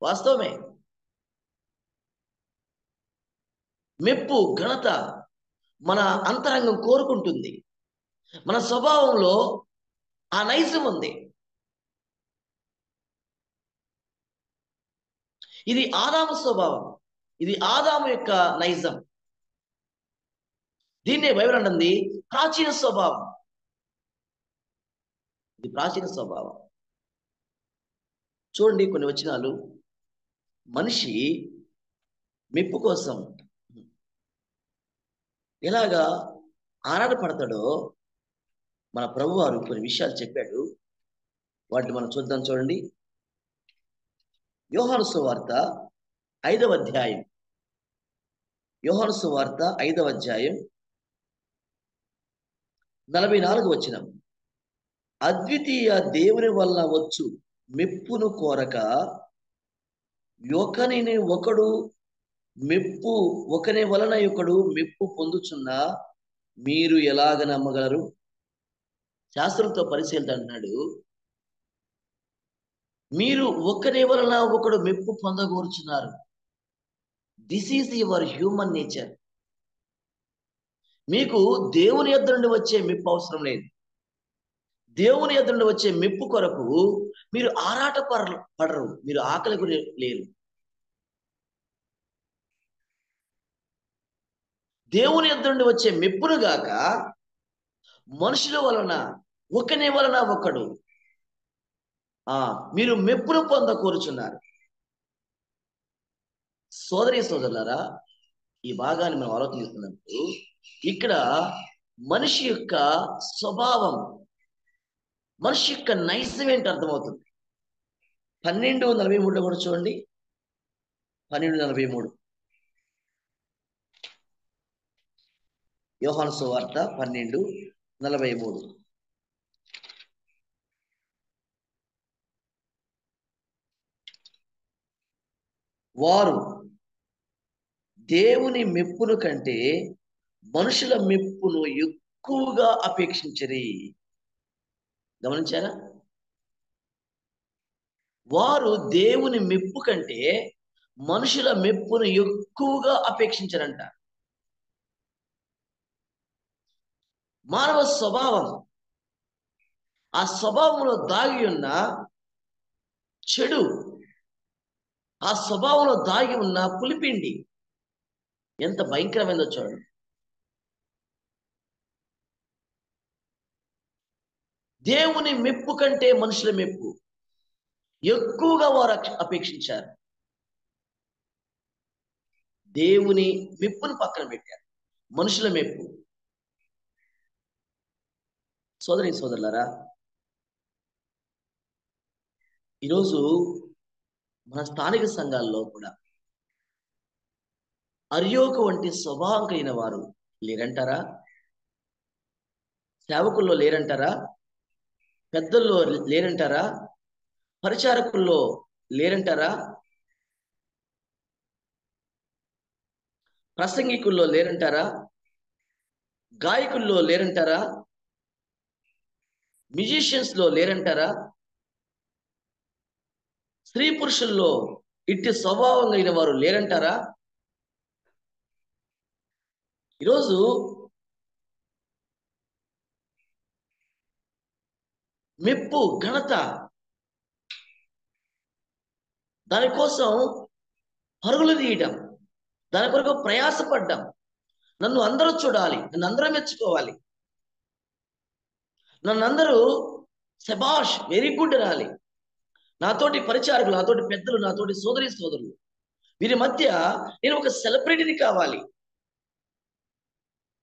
వాస్తవమే. మెప్పు, ఘనత మన అంతరంగం కోరుకుంటుంది. మన స్వభావంలో ఆ నైజం ఉంది. ఇది ఆదాము స్వభావం, ఇది ఆదాము యొక్క నైజం. దీన్నే బైబిల్ అంటుంది ప్రాచీన స్వభావం. ఇది ప్రాచీన స్వభావం. చూడండి కొన్ని వచనాలు. మనిషి మెప్పు కోసం ఎలాగా ఆరాటపడతాడో మన ప్రభువారు కొన్ని విషయాలు చెప్పాడు. వాటిని మనం చూద్దాం. చూడండి, యోహాను సువార్త 5వ అధ్యాయం. యోహాను సువార్త 5వ అధ్యాయం 44 వచనం. అద్వితీయ దేవుని వలన వచ్చు మెప్పును కోరక ఒకని వలన ఒకడు మెప్పు పొందుచున్న మీరు ఎలాగ నమ్మగలరు? శాస్త్రంతో పరిశీలన అంటున్నాడు, మీరు ఒకరి వలన ఒకడు మెప్పు పొందగోరుచున్నారు. This is your human nature. మీకు దేవుని యొద్ద నుండి వచ్చే మెప్పు అవసరం లేదు. దేవుని యొద్ద నుండి వచ్చే మెప్పు కొరకు మీరు ఆరాట పడరు, మీరు ఆకలి గురి లేరు. దేవుని యొద్ద నుండి వచ్చే మెప్పును గాక మనుషుల వలన ఒకని వలన ఒకడు మీరు మెప్పును పొందకూరుచున్నారు. సోదరులారా, ఈ భాగాన్ని మనం ఆలోచిస్తున్నప్పుడు ఇక్కడ మనిషి యొక్క స్వభావం, మనిషి యొక్క నైజం ఏంటి అర్థమవుతుంది. 12:43 కూడా చూడండి. 12:43 యోహాను సువార్త 12:43. వారు దేవుని మెప్పును కంటే మనుషుల మెప్పును ఎక్కువగా అపేక్షించరి. గమనించారా? వారు దేవుని మెప్పు కంటే మనుషుల మెప్పును ఎక్కువగా అపేక్షించరంట. మానవ స్వభావం, ఆ స్వభావంలో దాగి ఉన్న చెడు, ఆ స్వభావంలో దాగి ఉన్న పులిపిండి ఎంత భయంకరమైందో చూడండి. దేవుని మెప్పు కంటే మనుషుల మెప్పు ఎక్కువగా వారు అపేక్షించారు. దేవుని మెప్పును పక్కన పెట్టారు, మనుషుల మెప్పు. సోదరి సోదరులారా, ఈరోజు మన స్థానిక సంఘాల్లో కూడా అర్యోకు వంటి స్వభావం కలిగిన వారు లేరంటారా? సేవకుల్లో లేరంటారా? పెద్దల్లో లేరంటారా? పరిచారకుల్లో లేరంటారా? ప్రసంగికుల్లో లేరంటారా? గాయకుల్లో లేరంటారా? మ్యూజిషియన్స్ లో లేరంటారా? స్త్రీ పురుషుల్లో ఇట్టి స్వభావం కలిగిన వారు లేరంటారా? ఈరోజు మెప్పు, ఘనత, దానికోసం పరుగులు తీయడం, దాని కొరకు ప్రయాసపడ్డం, నన్ను అందరూ చూడాలి, నన్ను అందరూ మెచ్చుకోవాలి, నన్ను అందరూ శబాష్ వెరీ గుడ్ అనాలి, నాతోటి పరిచారకులు, నాతోటి పెద్దలు, నాతోటి సోదరి సోదరులు, వీరి మధ్య నేను ఒక సెలబ్రిటీని కావాలి,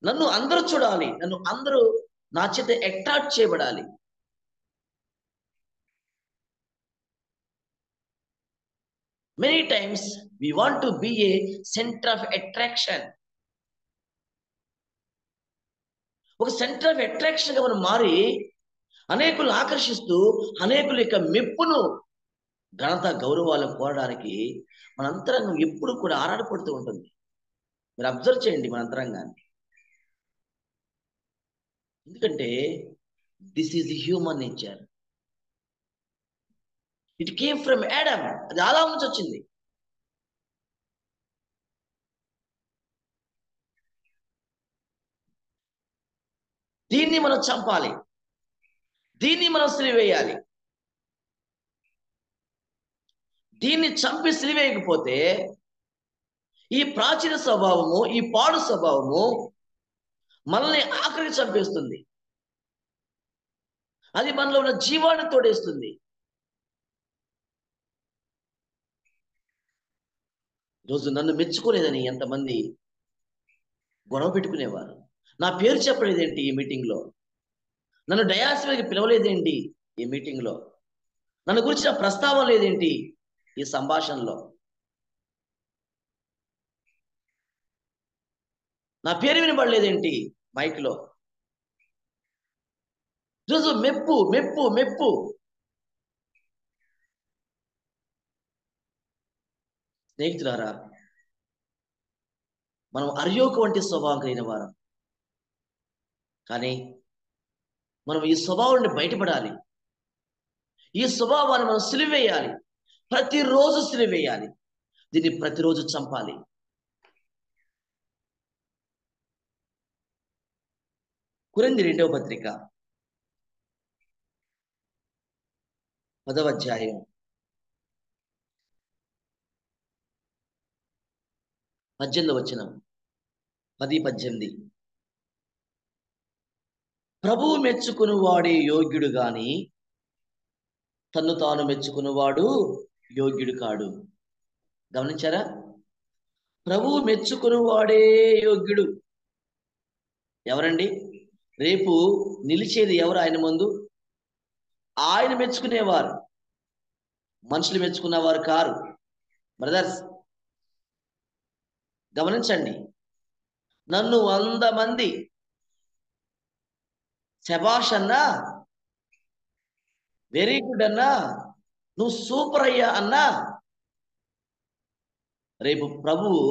నన్ను అందరూ చూడాలి, నన్ను అందరూ నా చేత అట్రాక్ట్ చేయబడాలి. Many times we want to be a center of attraction. ఒక సెంటర్ ఆఫ్ అట్రాక్షన్ గా మనం మారి అనేకులను ఆకర్షిస్తూ అనేకుల యొక్క మెప్పును, ఘనత, గౌరవాలను కోరడానికి మన అంతరంగం ఎప్పుడు కూడా ఆరాటపడుతూ ఉంటుంది. మీరు అబ్జర్వ్ చేయండి మన అంతరంగాన్ని. ఎందుకంటే this is human nature. It came from Adam. అది ఆదాము నుంచి వచ్చింది. దీన్ని మనం చంపాలి, దీన్ని మనం సిలివేయాలి. దీన్ని చంపి సిలివేయకపోతే ఈ ప్రాచీన స్వభావము, ఈ పాడు స్వభావము మనల్ని ఆఖరికి చంపేస్తుంది. అది మనలో ఉన్న జీవాన్ని తోడేస్తుంది. ఈరోజు నన్ను మెచ్చుకోలేదని ఎంతమంది గొడవ పెట్టుకునేవారు. నా పేరు చెప్పలేదేంటి ఈ మీటింగ్లో, నన్ను డయాస్ మీదకి పిలవలేదేంటి ఈ మీటింగ్లో, నన్ను గురించిన ప్రస్తావన లేదేంటి ఈ సంభాషణలో, నా పేరు వినబడలేదేంటి మైక్లో. ఈరోజు మెప్పు మెప్పు మెప్పు. స్నేహితులారా, మనం అర్యోకు వంటి స్వభావం కలిగిన వారం, కానీ మనం ఈ స్వభావం నుండి బయటపడాలి. ఈ స్వభావాన్ని మనం సిలివేయాలి, ప్రతిరోజు సిలివేయాలి, దీన్ని ప్రతిరోజు చంపాలి. కొరింథీ 2వ పత్రిక 10వ అధ్యాయం 18వ వచనం, 10-18. ప్రభువు మెచ్చుకుని వాడే యోగ్యుడు గాని తన్ను తాను మెచ్చుకున్నవాడు యోగ్యుడు కాడు. గమనించారా? ప్రభువు మెచ్చుకుని వాడే యోగ్యుడు. ఎవరండి? రేపు నిలిచేది ఎవరు ఆయన ముందు? ఆయన మెచ్చుకునేవారు, మనుషులు మెచ్చుకున్నవారు కారు. బ్రదర్స్ గమనించండి. నన్ను 100 మంది శబాష్ అన్నా, వెరీ గుడ్ అన్నా, నువ్వు సూపర్ అయ్యా అన్నా, రేపు ప్రభువు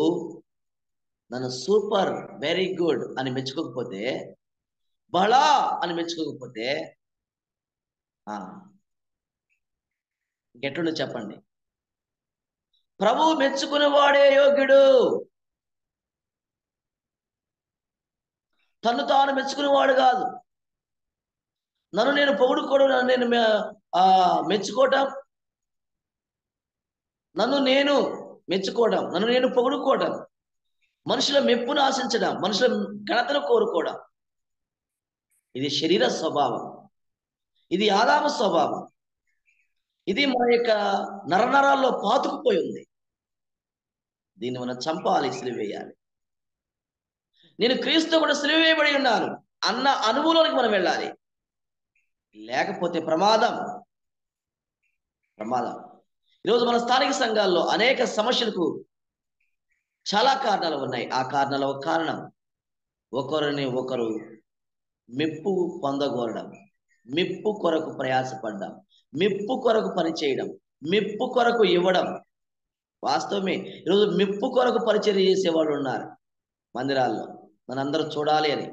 నన్ను సూపర్, వెరీ గుడ్ అని మెచ్చుకోకపోతే, బలా అని మెచ్చుకోకపోతే ఇంకెట్లుండో చెప్పండి. ప్రభువు మెచ్చుకునే వాడే యోగ్యుడు. తను తాను మెచ్చుకునేవాడు కాదు. నన్ను నేను పొగుడుకోవడం, నన్ను నేను మెచ్చుకోవటం, నన్ను నేను మెచ్చుకోవడం, నన్ను నేను పొగుడుకోవడం, మనుషుల మెప్పును ఆశించడం, మనుషుల ఘనతను కోరుకోవడం, ఇది శరీర స్వభావం. ఇది ఆదాము స్వభావం. ఇది మన యొక్క నరనరాల్లో పాతుకుపోయి ఉంది. దీన్ని మనం చంపాలి, సిలువేయాలి. నేను క్రీస్తు కూడా సిలువ వేయబడి ఉన్నాను అన్న అనుభవంలోనికి మనం వెళ్ళాలి. లేకపోతే ప్రమాదం. ఈరోజు మన స్థానిక సంఘాల్లో అనేక సమస్యలకు చాలా కారణాలు ఉన్నాయి. ఆ కారణాల ఒక కారణం ఒకరిని ఒకరు మెప్పు పొందగోరడం, మెప్పు కొరకు ప్రయాసపడ్డం, మెప్పు కొరకు పనిచేయడం, మెప్పు కొరకు ఇవ్వడం. వాస్తవమే, ఈరోజు మెప్పు కొరకు పరిచర్య చేసేవాళ్ళు ఉన్నారు మందిరాల్లో. మనందరూ చూడాలి అని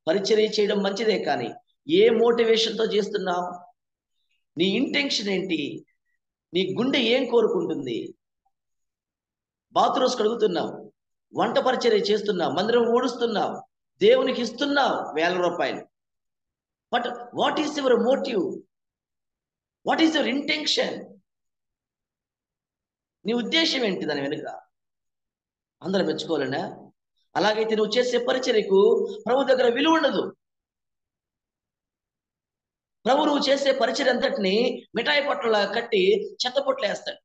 పరిచర్య చేయడం మంచిదే, కానీ ఏ మోటివేషన్తో చేస్తున్నావు? నీ ఇంటెన్షన్ ఏంటి? నీ గుండె ఏం కోరుకుంటుంది? బాత్రూమ్స్ కడుగుతున్నావు, వంట పరిచర్య చేస్తున్నావు, మందిరం ఊడుస్తున్నావు, దేవునికి ఇస్తున్నావు వేల రూపాయలు. But what is your motive? What is your intention? నీ ఉద్దేశం ఏంటి దాని వెనుక? అందరూ మెచ్చుకోవాలన్నా? అలాగైతే నువ్వు చేసే పరిచర్యకు ప్రభు దగ్గర విలువ ఉండదు. ప్రభు నువ్వు చేసే పరిచర్య అంతటిని మిఠాయి పొట్ల కట్టి చెత్త పొట్లు వేస్తాడు.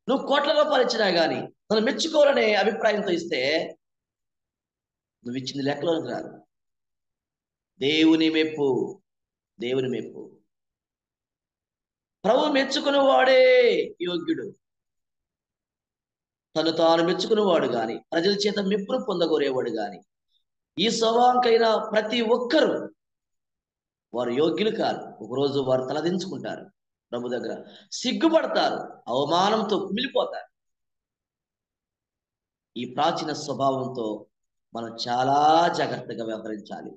నువ్వు కోట్ల రూపాయలు ఇచ్చినా కానీ నన్ను మెచ్చుకోవాలనే అభిప్రాయంతో ఇస్తే నువ్వు ఇచ్చింది లెక్కలోనికి రాదు. దేవుని మెప్పు, దేవుని మెప్పు. ప్రభు మెచ్చుకుని వాడే యోగ్యుడు. తను తాను మెచ్చుకునేవాడు గాని, ప్రజల చేత మెప్పును పొందగోరేవాడు గాని, ఈ స్వభావంకైనా ప్రతి ఒక్కరూ వారు యోగ్యులు కాదు. ఒకరోజు వారు తలదించుకుంటారు, ప్రభు దగ్గర సిగ్గుపడతారు, అవమానంతో కుమిలిపోతారు. ఈ ప్రాచీన స్వభావంతో మనం చాలా జాగ్రత్తగా వ్యవహరించాలి.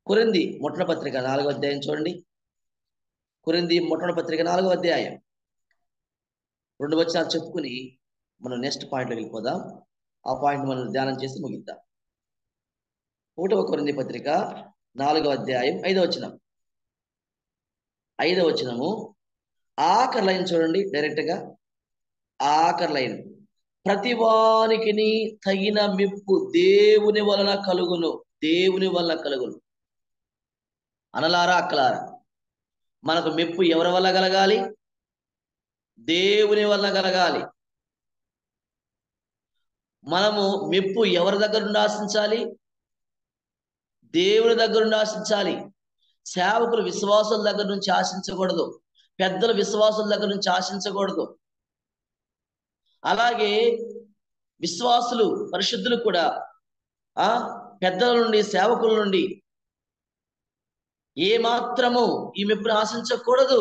కొరింథీ మొట్టమొదటి పత్రిక 4వ అధ్యాయం చూడండి. కొరింథీ మొట్టమొదటి పత్రిక 4వ అధ్యాయం 2 వచనాలు చెప్పుకుని మనం నెక్స్ట్ పాయింట్లోకి వెళ్ళిపోదాం. ఆ పాయింట్ మనం ధ్యానం చేసి ముగిద్దాం. 1వ కొరింథీ పత్రిక 4వ అధ్యాయం 5వ వచనం. 5వ వచనము ఆఖరి లైన్ చూడండి, డైరెక్ట్గా ఆఖరి లైన్. ప్రతివానికి తగిన మెప్పు దేవుని వలన కలుగును, దేవుని వలన కలుగును. అనలారా అక్కలారా, మనకు మెప్పు ఎవరి వల్ల కలగాలి? దేవుని వల్ల కలగాలి. మనము మెప్పు ఎవరి దగ్గర నుండి ఆశించాలి? దేవుని దగ్గర నుండి ఆశించాలి. సేవకులు విశ్వాసుల దగ్గర నుంచి ఆశించకూడదు, పెద్దల విశ్వాసుల దగ్గర నుంచి ఆశించకూడదు. అలాగే విశ్వాసులు, పరిశుద్ధులు కూడా పెద్దల నుండి, సేవకుల నుండి ఏ మాత్రము ఈ మెప్పును ఆశించకూడదు.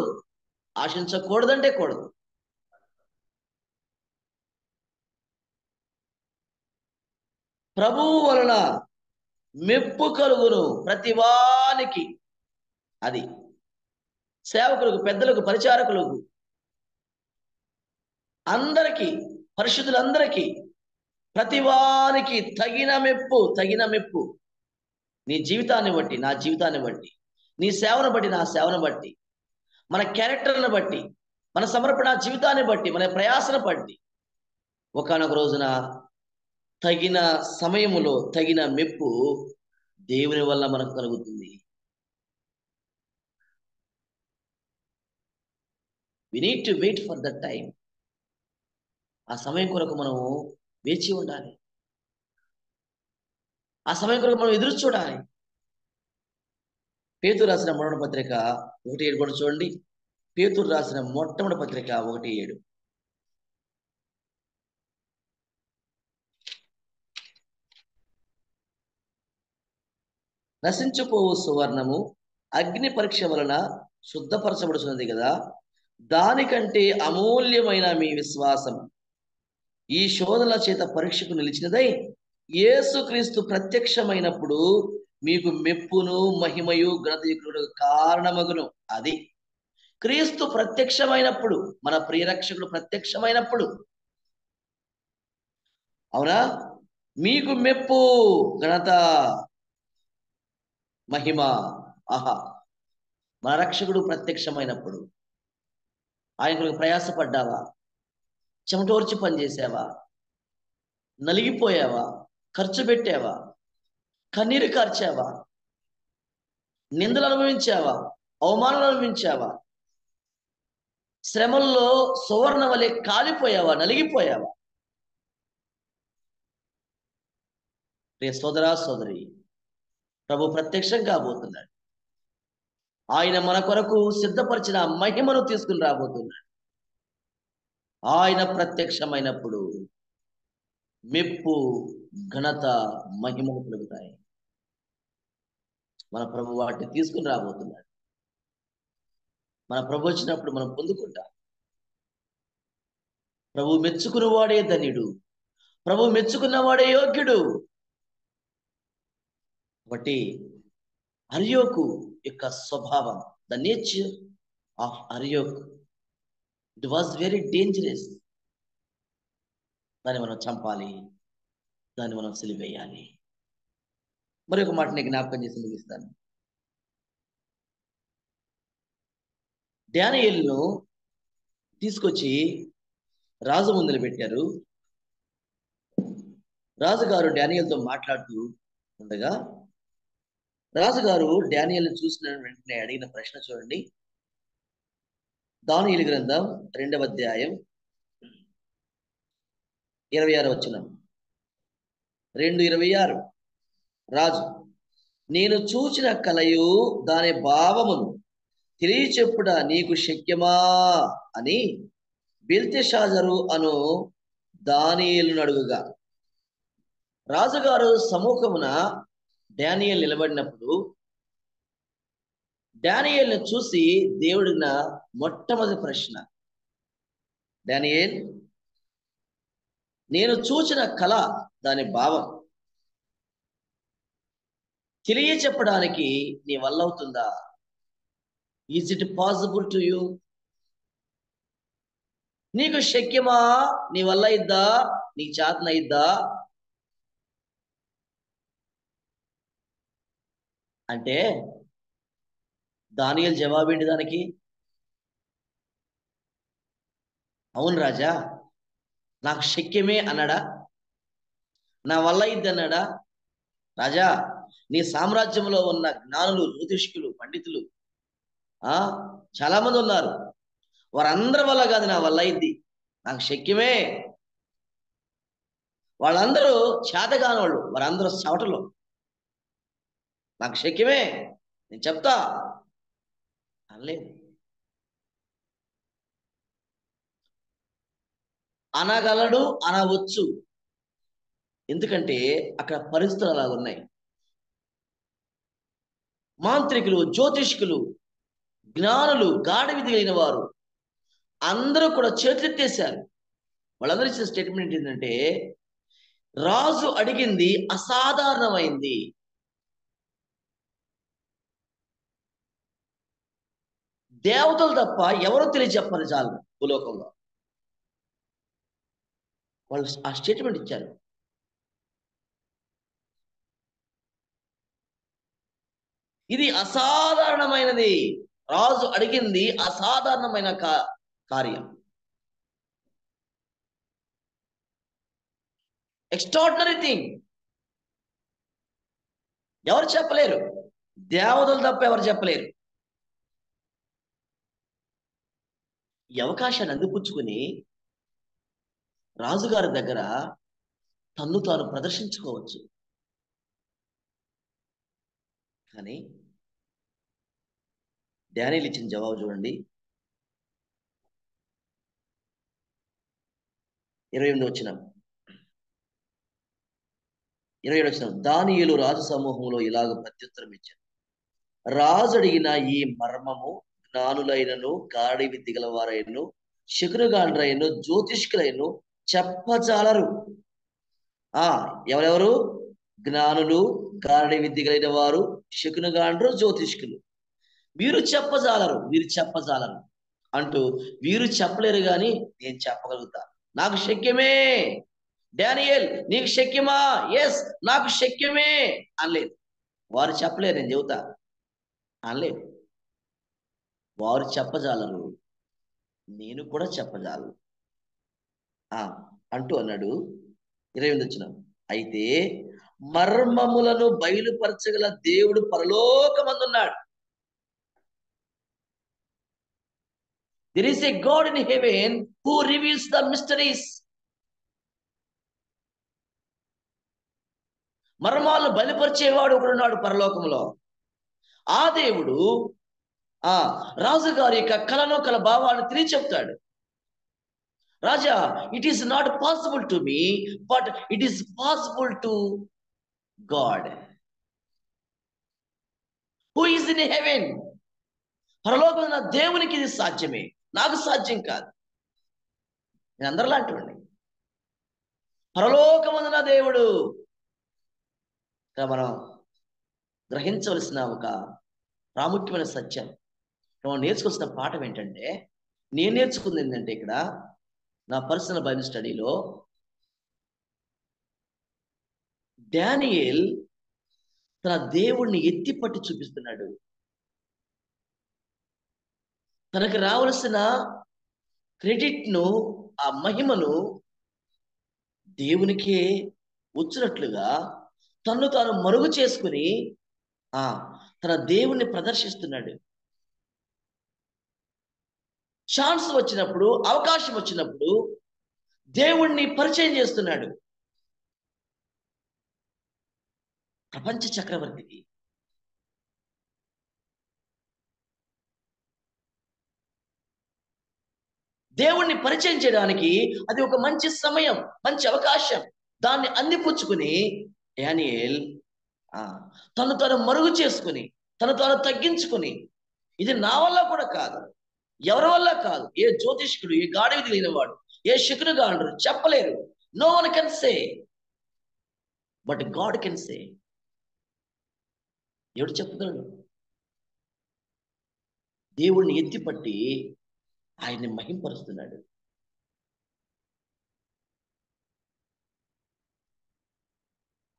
ఆశించకూడదంటే కూడదు. ప్రభువు వలన మెప్పు కలుగును ప్రతివానికి. అది సేవకులకు, పెద్దలకు, పరిచారకులకు, అందరికీ, పరిశుద్ధులందరికీ, ప్రతివానికి తగిన మెప్పు, తగిన మెప్పు. నీ జీవితాన్ని బట్టి, నా జీవితాన్ని బట్టి, నీ సేవను బట్టి, నా సేవను బట్టి, మన క్యారెక్టర్ను బట్టి, మన సమర్పణ జీవితాన్ని బట్టి, మన ప్రయాసను బట్టి ఒకానొక రోజున తగిన సమయములో తగిన మెప్పు దేవుని వల్ల మనకు కలుగుతుంది. We need to wait for that time. ఆ సమయం కొరకు మనము వేచి ఉండాలి. ఆ సమయం కొరకు మనం ఎదురు చూడాలి. పేతురు రాసిన మొదటి పత్రిక 1:7 కూడా చూడండి. పేతురు రాసిన మొట్టమొదటి పత్రిక 1:7. నశించుపోవు సువర్ణము అగ్ని పరీక్ష వలన శుద్ధపరచబడుతున్నది కదా, దానికంటే అమూల్యమైన మీ విశ్వాసం ఈ శోధనల చేత పరీక్షకు నిలిచినదై యేసుక్రీస్తు ప్రత్యక్షమైనప్పుడు మీకు మెప్పును, మహిమయు, ఘనతయుక్తుడు కారణమగును. అది క్రీస్తు ప్రత్యక్షమైనప్పుడు, మన ప్రియరక్షకుడు ప్రత్యక్షమైనప్పుడు, అవునా, మీకు మెప్పు, ఘనత, మహిమ. ఆహా, మన రక్షకుడు ప్రత్యక్షమైనప్పుడు ఆయనకు ప్రయాసపడ్డావా? చెమటోర్చి పనిచేసావా? నలిగిపోయావా? ఖర్చు పెట్టావా? కన్నీరు కార్చావా? నిందలు అనుభవించావా? అవమానాలు అనుభవించావా? శ్రమల్లో సువర్ణ వలె కాలిపోయావా? నలిగిపోయావా? ప్రియ సోదరా సోదరి, ప్రభు ప్రత్యక్షం కాబోతున్నాడు. ఆయన మన కొరకు సిద్ధపరిచిన మహిమను తీసుకుని రాబోతున్నాడు. ఆయన ప్రత్యక్షమైనప్పుడు మెప్పు, ఘనత, మహిమలు కలుగుతాయి. మన ప్రభు వాటిని తీసుకుని రాబోతున్నాడు. మన ప్రభు వచ్చినప్పుడు మనం పొందుకుంటాం. ప్రభు మెచ్చుకున్నవాడే ధన్యుడు, ప్రభు మెచ్చుకున్నవాడే యోగ్యుడు. కాబట్టి అర్యోకు యొక్క స్వభావం, the nature of Arioch, it was very dangerous. దాన్ని మనం చంపాలి, దాన్ని మనం సిలివేయాలి. మరి ఒక మాట నేను జ్ఞాపకం చేసి ముగిస్తాను. డానియేలును తీసుకొచ్చి రాజు ముందర పెట్టారు. రాజుగారు డానియేలుతో మాట్లాడుతూ ఉండగా రాజుగారు డానియేలును చూసిన వెంటనే అడిగిన ప్రశ్న చూడండి. దానియేలు గ్రంథం 2వ అధ్యాయం 26వ వచనం. 2:26. రాజు, నేను చూచిన కలయు దాని భావమును తెలియచెప్పుట నీకు శక్యమా అని బెల్తెషాజరు అను దానియేలును అడుగుగా, రాజుగారు సముఖమున డానియేలు నిలబడినప్పుడు డానియేలును చూసి దేవుడిన మొట్టమొదటి ప్రశ్న, డానియేల్, నేను చూచిన కళ దాని భావం తెలియచెప్పడానికి నీ వల్ల అవుతుందా? Is it possible to you? నీకు శక్యమా? నీ వల్ల ఇద్దా? నీకు చేతన ఇద్దా? అంటే దానియేలు జవాబేంటి దానికి? అవును రాజా, నాకు శక్యమే అన్నాడా? నా వల్ల ఇద్ది అన్నాడా? రాజా, నీ సామ్రాజ్యంలో ఉన్న జ్ఞానులు, జ్యోతిష్కులు, పండితులు చాలా మంది ఉన్నారు. వారందరి వల్ల కాదు, నా వల్ల ఇద్ది, నాకు శక్యమే. వాళ్ళందరూ చేతగాని వాళ్ళు, వారందరూ చవటలు, నాకు శక్యమే, నేను చెప్తా అనలేదు. అనగలడు, అనవచ్చు. ఎందుకంటే అక్కడ పరిస్థితులు అలాగున్నాయి. మాంత్రికులు, జ్యోతిష్కులు, జ్ఞానులు, గాఢ విధి అయిన వారు అందరూ కూడా చేతులెత్తేశారు. వాళ్ళందరూ ఇచ్చిన స్టేట్మెంట్ ఏంటంటే, రాజు అడిగింది అసాధారణమైంది. దేవతలు తప్ప ఎవరు తెలియజెప్పని చాలు భూలోకంలో. వాళ్ళు ఆ స్టేట్మెంట్ ఇచ్చారు. ఇది అసాధారణమైనది. రాజు అడిగింది అసాధారణమైన కార్యం, ఎక్స్ట్రాడినరీ థింగ్. ఎవరు చెప్పలేరు, దేవతలు తప్ప ఎవరు చెప్పలేరు. ఈ అవకాశాన్ని అందిపుచ్చుకుని రాజుగారి దగ్గర తన్ను తాను ప్రదర్శించుకోవచ్చు. కానీ డానియేలు ఇచ్చిన జవాబు చూడండి. 28వ వచనం, 27వ వచనం. దానియేలు రాజు సమూహంలో ఇలాగ ప్రత్యుత్తరం ఇచ్చాడు, రాజు అడిగిన ఈ మర్మము జ్ఞానులైనను, గాడి విద్య గలవారైనను, శకునగాండ్రైనను, జ్యోతిష్కులైనను చెప్పజాలరు. ఎవరెవరు? జ్ఞానులు, గాడి విద్య కలిగిన వారు, శకునగాండ్రు, జ్యోతిష్కులు. వీరు చెప్పజాలరు అంటూ వీరు చెప్పలేరు కానీ నేను చెప్పగలుగుతా, నాకు శక్యమే. డానియేల్, నీకు శక్యమా? ఎస్, నాకు శక్యమే అనలేదు. వారు చెప్పలేరు, నేను చెబుతా అనలేదు. వారు చెప్పజాలరు, నేను కూడా చెప్పజాలను అంటూ అన్నాడు. 28వ వచనం. అయితే మర్మములను బయలుపరచగల దేవుడు పరలోకమందున్నాడు. There is a God in heaven who reveals the mysteries. మర్మాలను బయలుపరిచేవాడు ఒకడున్నాడు పరలోకంలో. ఆ దేవుడు రాజుగారి యొక్క కలను కల భావాన్ని తిరిగి చెప్తాడు. రాజా, it is not possible to me, but it is possible to God who is in heaven. పరలోకమున దేవునికి ఇది సాధ్యమే, నాకు సాధ్యం కాదు. నేను అందరిలాంటి వాడిని. పరలోకమున దేవుడు. మనం గ్రహించవలసిన ఒక ప్రాముఖ్యమైన సత్యం, మనం నేర్చుకోవాల్సిన పాఠం ఏంటంటే, నేను నేర్చుకుంది ఏంటంటే, ఇక్కడ నా పర్సనల్ బైబిల్ స్టడీలో డానియేల్ తన దేవుణ్ణి ఎత్తిపట్టి చూపిస్తున్నాడు. తనకు రావలసిన క్రెడిట్ను, ఆ మహిమను దేవునికే వచ్చినట్లుగా తన్ను తాను మరుగు చేసుకుని తన దేవుణ్ణి ప్రదర్శిస్తున్నాడు. ఛాన్స్ వచ్చినప్పుడు, అవకాశం వచ్చినప్పుడు దేవుణ్ణి పరిచయం చేస్తున్నాడు. ప్రపంచ చక్రవర్తికి దేవుణ్ణి పరిచయం చేయడానికి అది ఒక మంచి సమయం, మంచి అవకాశం. దాన్ని అందిపుచ్చుకుని డానియేల్ తను తాను మరుగు చేసుకుని, తను తాను తగ్గించుకుని, ఇది నా వల్ల కూడా కాదు, ఎవరి వల్ల కాదు, ఏ జ్యోతిష్కుడు, ఏ గాడివి తెలియని వాడు, ఏ శకునుగాడు చెప్పలేరు. No one can say, but God can say. ఎవడు చెప్పగలడు? దేవుణ్ణి ఎత్తిపట్టి ఆయన్ని మహింపరుస్తున్నాడు.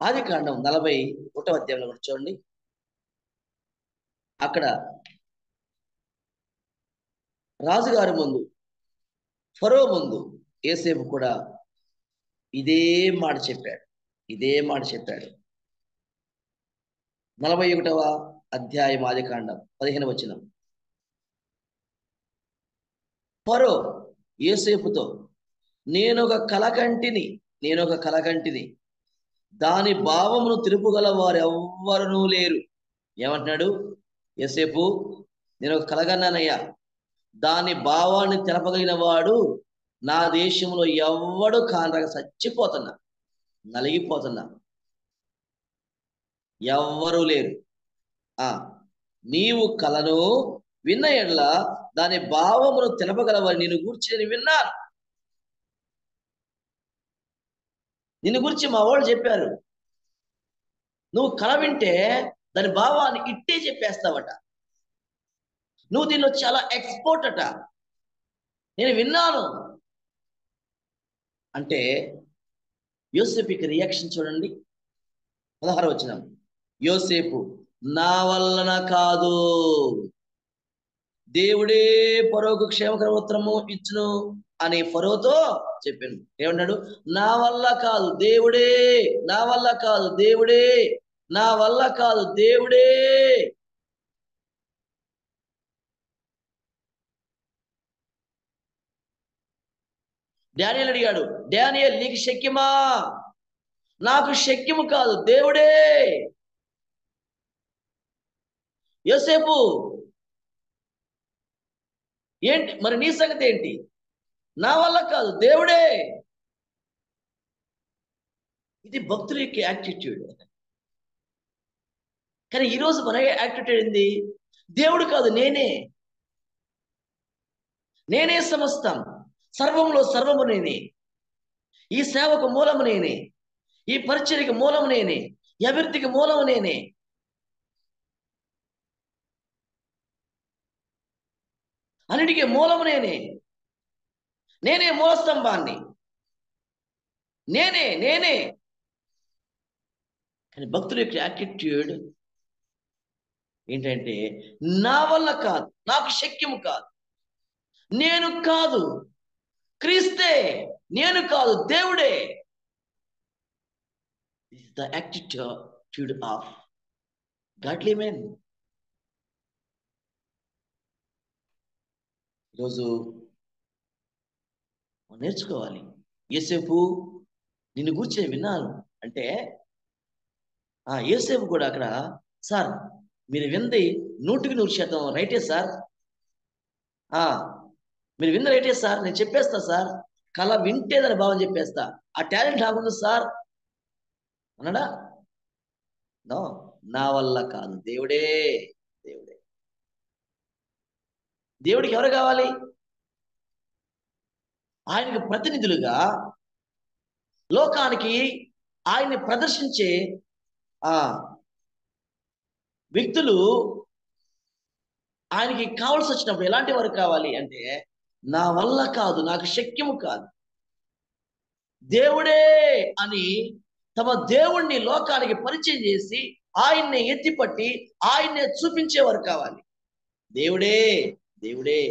ఆదికాండం 41వ అధ్యాయంలో కూడా చూడండి. అక్కడ రాజుగారి ముందు, ఫరో ముందు యోసేపు కూడా ఇదే మాట చెప్పాడు. 41వ అధ్యాయం ఆదికాండం 15వ వచనం. ఫరో యోసేపుతో, నేనొక కలకంటిని, దాని భావమును తెలుపగల వారు ఎవ్వరూ లేరు. ఏమంటున్నాడు యోసేపు? నేను ఒక కలగన్నానయ్యా, దాని భావాన్ని తెలపగలిగిన వాడు నా దేశంలో ఎవ్వడు కానరగా చచ్చిపోతున్నా, నలిగిపోతున్నా, ఎవ్వరూ లేరు. నీవు కలను విన్న ఎడల దాని భావమును తెలపగలవారు నిన్ను గురించి నేను విన్నాను. నిన్ను గురించి మా వాళ్ళు చెప్పారు. నువ్వు కల వింటే దాని భావాన్ని ఇట్టే చెప్పేస్తావట. నువ్వు దీనిలో చాలా ఎక్స్పోర్ట్ అట, నేను విన్నాను అంటే. యోసేపుకి రియాక్షన్ చూడండి, 16వ వచనం. యోసేపు, నా వలన కాదు, దేవుడే ఫరోకు క్షేమకర ఉత్తరము ఇచ్చును అని ఫరోతో చెప్పాను. ఏమన్నాడు? నా వల్ల కాదు దేవుడే, నా వల్ల కాదు దేవుడే, నా వల్ల కాదు దేవుడే. డానియేల్ అడిగాడు, డానియేల్ నీకు శక్యమా? నాకు శక్యము కాదు, దేవుడే. యోసేపు ఏంటి మరి నీ సంగతి ఏంటి? నా వల్ల కాదు, దేవుడే. ఇది భక్తుల యొక్క యాటిట్యూడ్. కానీ ఈరోజు మన యాటిట్యూడ్ ఏంది? దేవుడు కాదు, నేనే సమస్తం, సర్వంలో సర్వము నేనే, ఈ సేవకు మూలము నేనే, ఈ పరిచర్యకు మూలము నేనే, ఈ అభివృద్ధికి మూలము నేనే. అన్నిటికీ మూలము నేనే మూలస్తంభాన్ని, నేనే. కానీ భక్తుల యొక్క యాటిట్యూడ్ ఏంటంటే, నా వల్ల కాదు, నాకు శక్యము కాదు, నేను కాదు, క్రీస్తే, నేను కాదు దేవుడే. This is the attitude of godly men. ఈరోజు నేర్చుకోవాలి. యోసేపు నిన్ను గూర్చే విన్నాను అంటే యోసేపు కూడా అక్కడ, సార్ మీరు వింది 100% రైటే సార్, మీరు వింది రైటే సార్, నేను చెప్పేస్తా సార్, కళ వింటేదని భావం చెప్పేస్తా, ఆ టాలెంట్ నాకుంది సార్ అన్నాడా? నో, నా వల్ల కాదు, దేవుడే. దేవుడే. దేవుడికి ఎవరు కావాలి? ఆయనకి ప్రతినిధులుగా లోకానికి ఆయన్ని ప్రదర్శించే వ్యక్తులు ఆయనకి కావాల్సి వచ్చినప్పుడు ఎలాంటి వారు కావాలి అంటే, నా వల్ల కాదు, నాకు శక్యము కాదు, దేవుడే అని తమ దేవుణ్ణి లోకానికి పరిచయం చేసి ఆయన్ని ఎత్తిపట్టి ఆయన్నే చూపించేవారు కావాలి. దేవుడే, దేవుడే,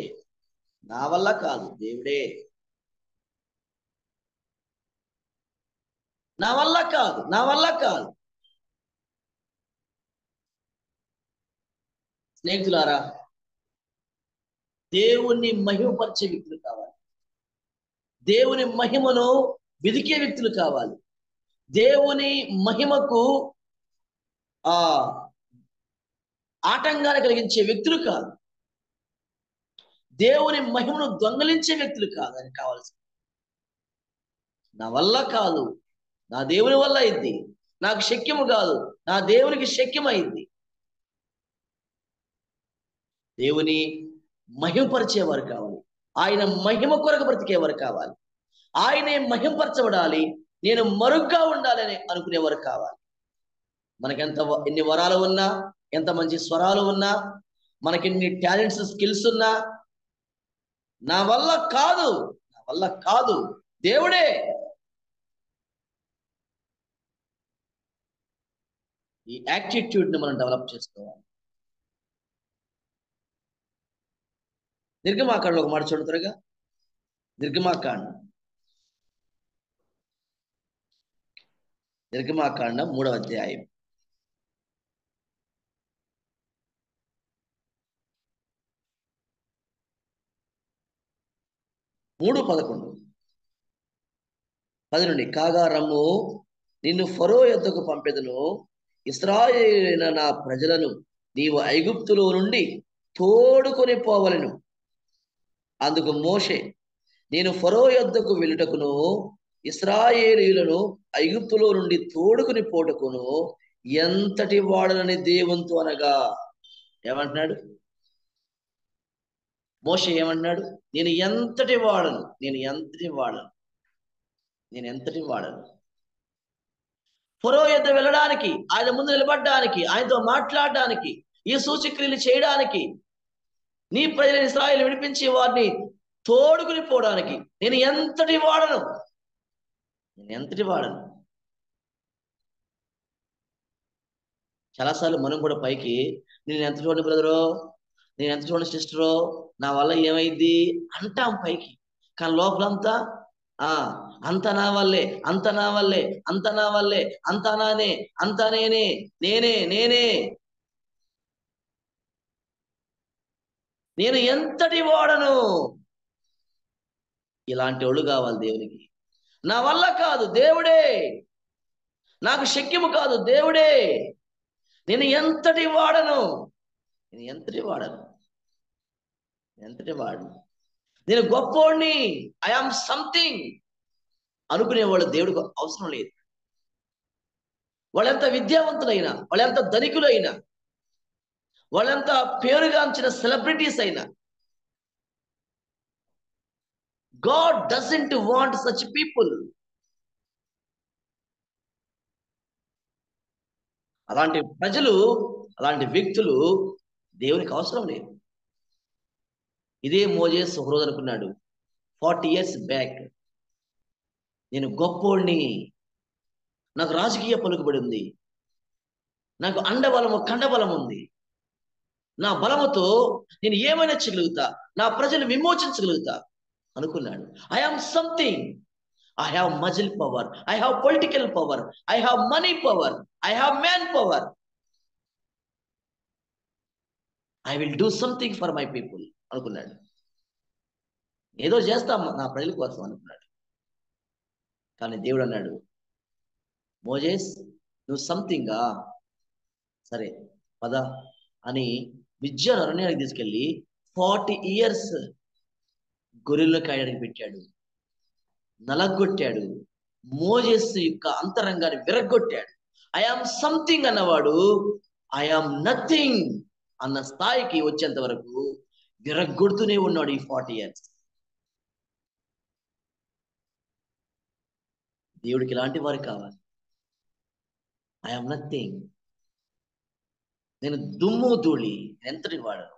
నా వల్ల కాదు, దేవుడే, నా వల్ల కాదు, నా వల్ల కాదు. స్నేహితులారా, దేవుణ్ణి మహిమపరిచే వ్యక్తులు కావాలి, దేవుని మహిమను వెదికే వ్యక్తులు కావాలి, దేవుని మహిమకు ఆటంకాన్ని కలిగించే వ్యక్తులు కాదు, దేవుని మహిమను దొంగలించే వ్యక్తులు కాదు అని కావాల్సింది. నా వల్ల కాదు, నా దేవుని వల్ల అయింది, నాకు శక్యము కాదు, నా దేవునికి శక్యమైంది. దేవుని మహిమపరిచేవారు కావాలి, ఆయన మహిమ కొరకు బ్రతికేవారు కావాలి, ఆయనే మహిమపరచబడాలి, నేను మరుగ్గా ఉండాలని అనుకునేవారు కావాలి. మనకెంత ఎన్ని వరాలు ఉన్నా, ఎంత మంచి స్వరాలు ఉన్నా, మనకెన్ని టాలెంట్స్ స్కిల్స్ ఉన్నా, నా వల్ల కాదు, నా వల్ల కాదు, దేవుడే. ఈ యాటిట్యూడ్ ని మనం డెవలప్ చేసుకోవాలి. నిర్గమాకాండలో ఒక మాట చూడండి త్వరగా. నిర్గమాకాండం 3వ అధ్యాయం 3:11. 10 నుండి, కాగా రమ్ము, నిన్ను ఫరో యొద్దకు పంపెదను, ఇశ్రాయేలైన నా ప్రజలను నీవు ఐగుప్తులో నుండి తోడుకొని పోవలెను. అందుకు మోషే, నేను ఫరో యొద్దకు వెళ్ళుటకును ఇశ్రాయేలీయులను ఐగుప్తులో నుండి తోడుకుని పోటుకును ఎంతటి వాడనని దేవునితో అనగా. ఏమంటున్నాడు మోషే? ఏమంటున్నాడు? నేను ఎంతటి వాడను, నేను ఎంతటి వాడను, నేను ఎంతటి వాడను. ఫరో యొద్ద వెళ్ళడానికి, ఆయన ముందు నిలబడడానికి, ఆయనతో మాట్లాడడానికి, ఈ సూచక్రియలు చేయడానికి, నీ ప్రజలను ఇశ్రాయేలు విడిపించి వారిని తోడుకుని పోవడానికి నేను ఎంతటి వాడను, నేను ఎంతటి వాడను. చాలాసార్లు మనం కూడా పైకి నేను ఎంత చూడండి బ్రదరో, నేను ఎంత చూడండి సిస్టరో, నా వల్ల ఏమైంది అంటాం పైకి, కానీ లోపలంతా అంత నా వల్లే, అంత నా వల్లే, అంత నా వల్లే, అంత నానే, అంత నేనే, నేనే నేనే, నేను ఎంతటి వాడను. ఇలాంటి వాళ్ళు కావాలి దేవునికి. నా వల్ల కాదు, దేవుడే, నాకు శక్యము కాదు, దేవుడే, నేను ఎంతటి వాడను, నేను ఎంతటి వాడను, ఎంతటి వాడను, నేను గొప్పోడిని, ఐ ఆమ్ సంథింగ్ అనుకునేవాళ్ళు దేవుడికి అవసరం లేదు. వాళ్ళెంత విద్యావంతులైనా, వాళ్ళెంత ధనికులైనా, వాళ్ళెంత పేరుగాంచిన సెలబ్రిటీస్ అయినా, God doesn't want such people. అలాంటి ప్రజలు, అలాంటి వ్యక్తులు దేవునికి అవసరం లేదు. ఇదే మోజేస్ ఒక రోజు అనుకున్నాడు 40 years బ్యాక్, నేను గొప్పోడిని, నాకు రాజకీయ పలుకుబడి ఉంది, నాకు అండబలము కండబలం ఉంది, నా బలముతో నేను ఏమైనా చేయగలుగుతా, నా ప్రజలు విమోచించగలుగుతా అనుకున్నాడు. I am something. I have muscle power, I have political power, I have money power, I have man power. I will do something for my people అనుకున్నాడు. ఏదో చేస్తాం నా ప్రజల కోసం అనుకున్నాడు. కానీ దేవుడు అన్నాడు, మోజేస్ నువ్వు సంథింగా, సరే పద అని విద్యను అరణ్యానికి తీసుకెళ్ళి 40 years గొర్రెలను కాయడానికి పెట్టాడు, నలగొట్టాడు, మోజేస్ యొక్క అంతరంగాన్ని విరగొట్టాడు. ఐ ఆమ్ సంథింగ్ అన్నవాడు ఐ ఆమ్ నథింగ్ అన్న స్థాయికి వచ్చేంత వరకు విరగొడుతూనే ఉన్నాడు ఈ 40 years. దేవుడికి ఇలాంటి వారు కావాలి. ఐ ఆమ్ నథింగ్, నేను దుమ్ము ధూళి, ఎంతటి వాడను.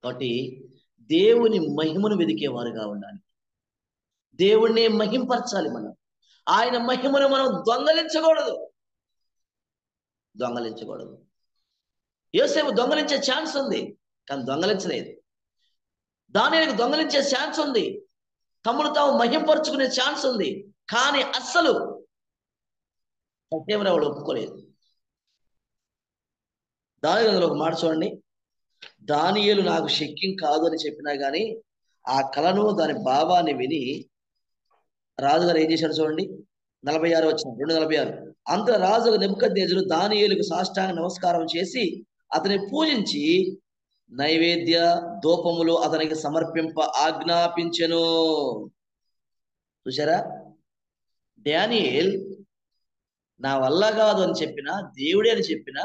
కాబట్టి దేవుని మహిమను వెదికేవారుగా ఉండాలి. దేవుణ్ణి మహింపరచాలి. మనం ఆయన మహిమను మనం దొంగలించకూడదు. యోసేపు దొంగలించే ఛాన్స్ ఉంది, కానీ దొంగలించలేదు. దానియేలుకు దొంగలించే ఛాన్స్ ఉంది, తమను తాము మహింపరుచుకునే ఛాన్స్ ఉంది, కానీ అస్సలు సత్యమును వాడు ఒప్పుకోలేదు. దానియేలు ఒక మాట చూడండి, దానియేలు నాకు శక్యం కాదు అని చెప్పినా గాని ఆ కలను దాని భావాన్ని విని రాజుగారు ఏం చేశాడు చూడండి. 46 వచ్చిన 2:46. అంత రాజు నెబుకద్నెజరు దానియేలుకు సాష్టాంగ నమస్కారం చేసి అతని పూజించి నైవేద్య ధూపములు అతనికి సమర్పింప ఆజ్ఞాపించెను. చూసారా, దానియేల్ నా వల్ల కాదు అని చెప్పినా, దేవుడే అని చెప్పినా,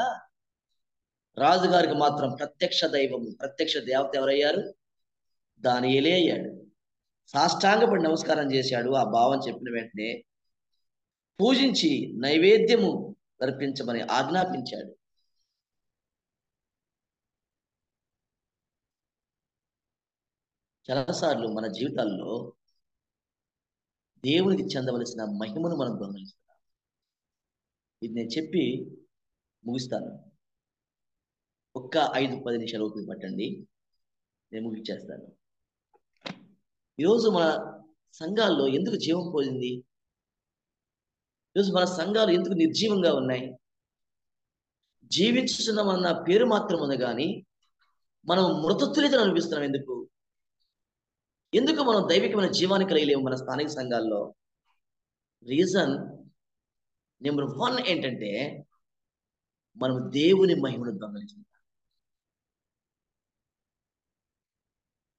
రాజుగారికి మాత్రం ప్రత్యక్ష దైవము, ప్రత్యక్ష దేవత ఎవరయ్యారు? దానియేలే అయ్యాడు. సాష్టాంగపడి నమస్కారం చేశాడు. ఆ భావం చెప్పిన వెంటనే పూజించి నైవేద్యము అర్పించమని ఆజ్ఞాపించాడు. చాలాసార్లు మన జీవితాల్లో దేవునికి చెందవలసిన మహిమను మనం దొంగలిస్తున్నాం. ఇది నేను చెప్పి ముగిస్తాను. ఒక్క 5-10 నిమిషాలు ఓపిక పట్టండి, నేను ముగిచ్చేస్తాను. ఈరోజు మన సంఘాల్లో ఎందుకు జీవం పోయింది? ఈరోజు మన సంఘాలు ఎందుకు నిర్జీవంగా ఉన్నాయి? జీవించుతున్నామన్న పేరు మాత్రం ఉంది, కానీ మనం మృతత్తులితను అనిపిస్తున్నాం. ఎందుకు మనం దైవికమైన జీవాన్ని కలిగలేము మన స్థానిక సంఘాల్లో? రీజన్ నెంబర్ 1 ఏంటంటే, మనం దేవుని మహిమను దొంగలిస్తున్నాం.